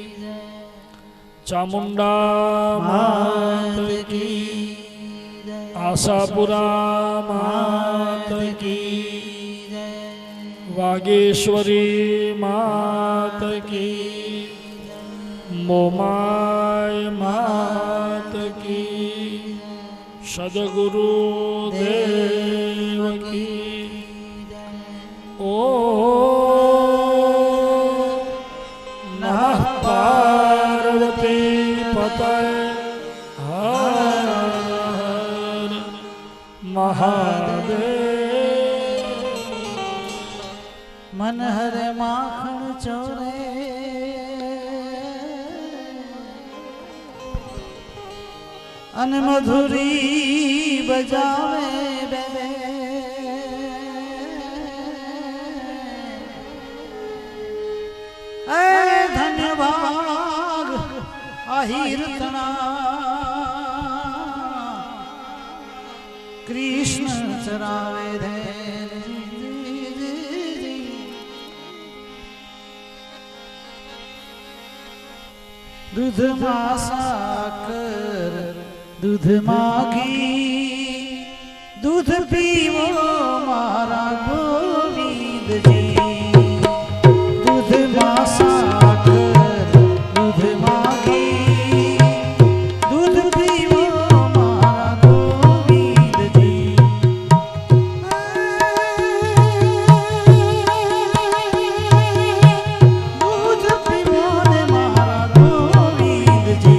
ચામુંડા માત કી, આશાપુરા માત કી, વાગેશ્વરી માત કી, मोमाय मात की सदगुरु देव की ओ नमः पार्वती पतये हर हर महादेव। मन हरे माखन चोरे अन मधुरी बजावे बे ऐ धन्यवाद आहिर तना कृष्ण चरावे दे दूध मां साकर दूध मागी दूध पीवो मारा गोविंद जी दूध मां साकर दूध मागी दूध पीवो मारा गोविंद जी दूध पीवो ने मारा गोविंद जी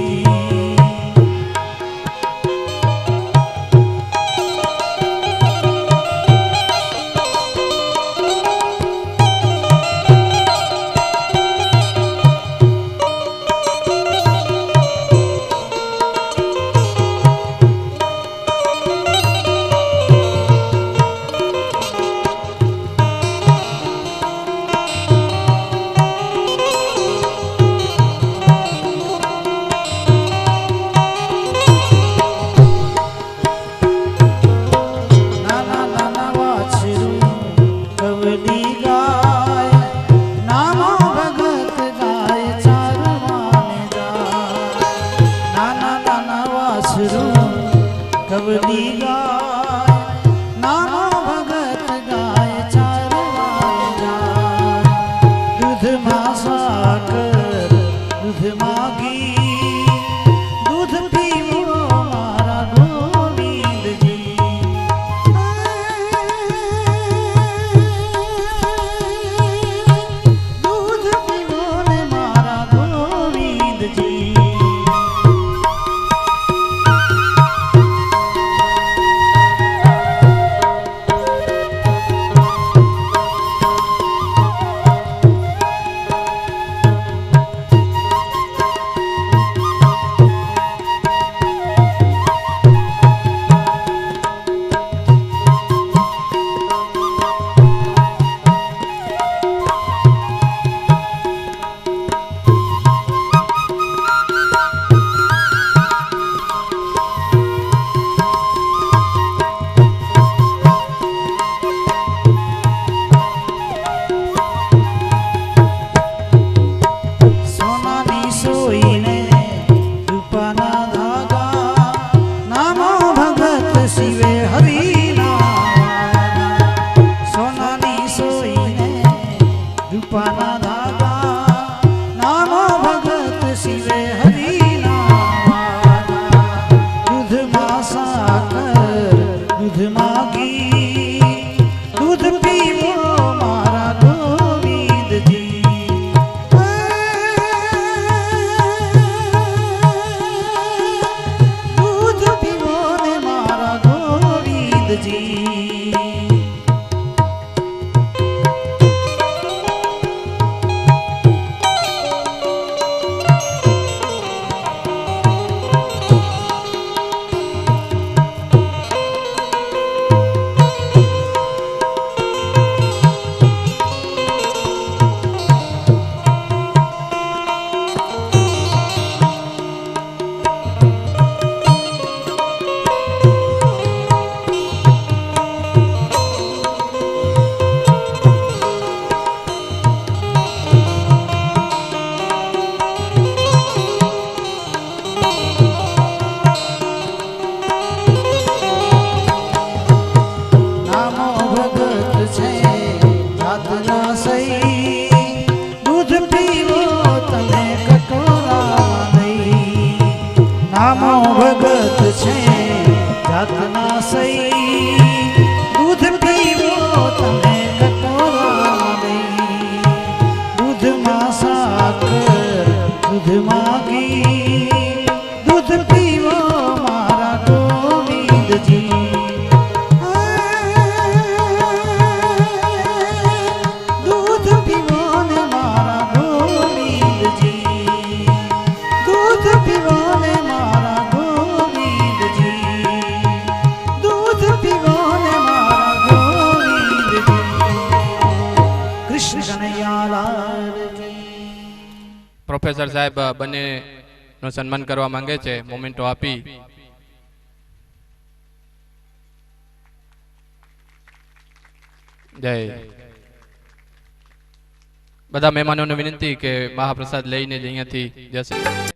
कवली गाय नामो भगत गाय चारवान जाय दूध मां साकर दूध मागी दूध पीवो मारा गोविंद जी दूध पीवो ने मारा गोविंद जी નાનો ભગત છે જાતના સઈ દૂધ પીવો તમે કટોરા લઈ દૂધમાં સાકર દૂધમાં ઘી દૂધ પીવો મારા ગોવિંદજી દૂધ પીવો ને મારા ગોવિંદજી દૂધ પીવો ને મારા ગોવિંદજી દૂધ પીવો ને મારા ગોવિંદજી કૃષ્ણ કનૈયા લાલ કી પ્રોફેસર સાહેબ બંને નું સન્માન કરવા માંગે છે મોમેન્ટો આપી જય બધા મહેમાનોને વિનંતી કે મહાપ્રસાદ લઈને જ અહીંયાથી જશે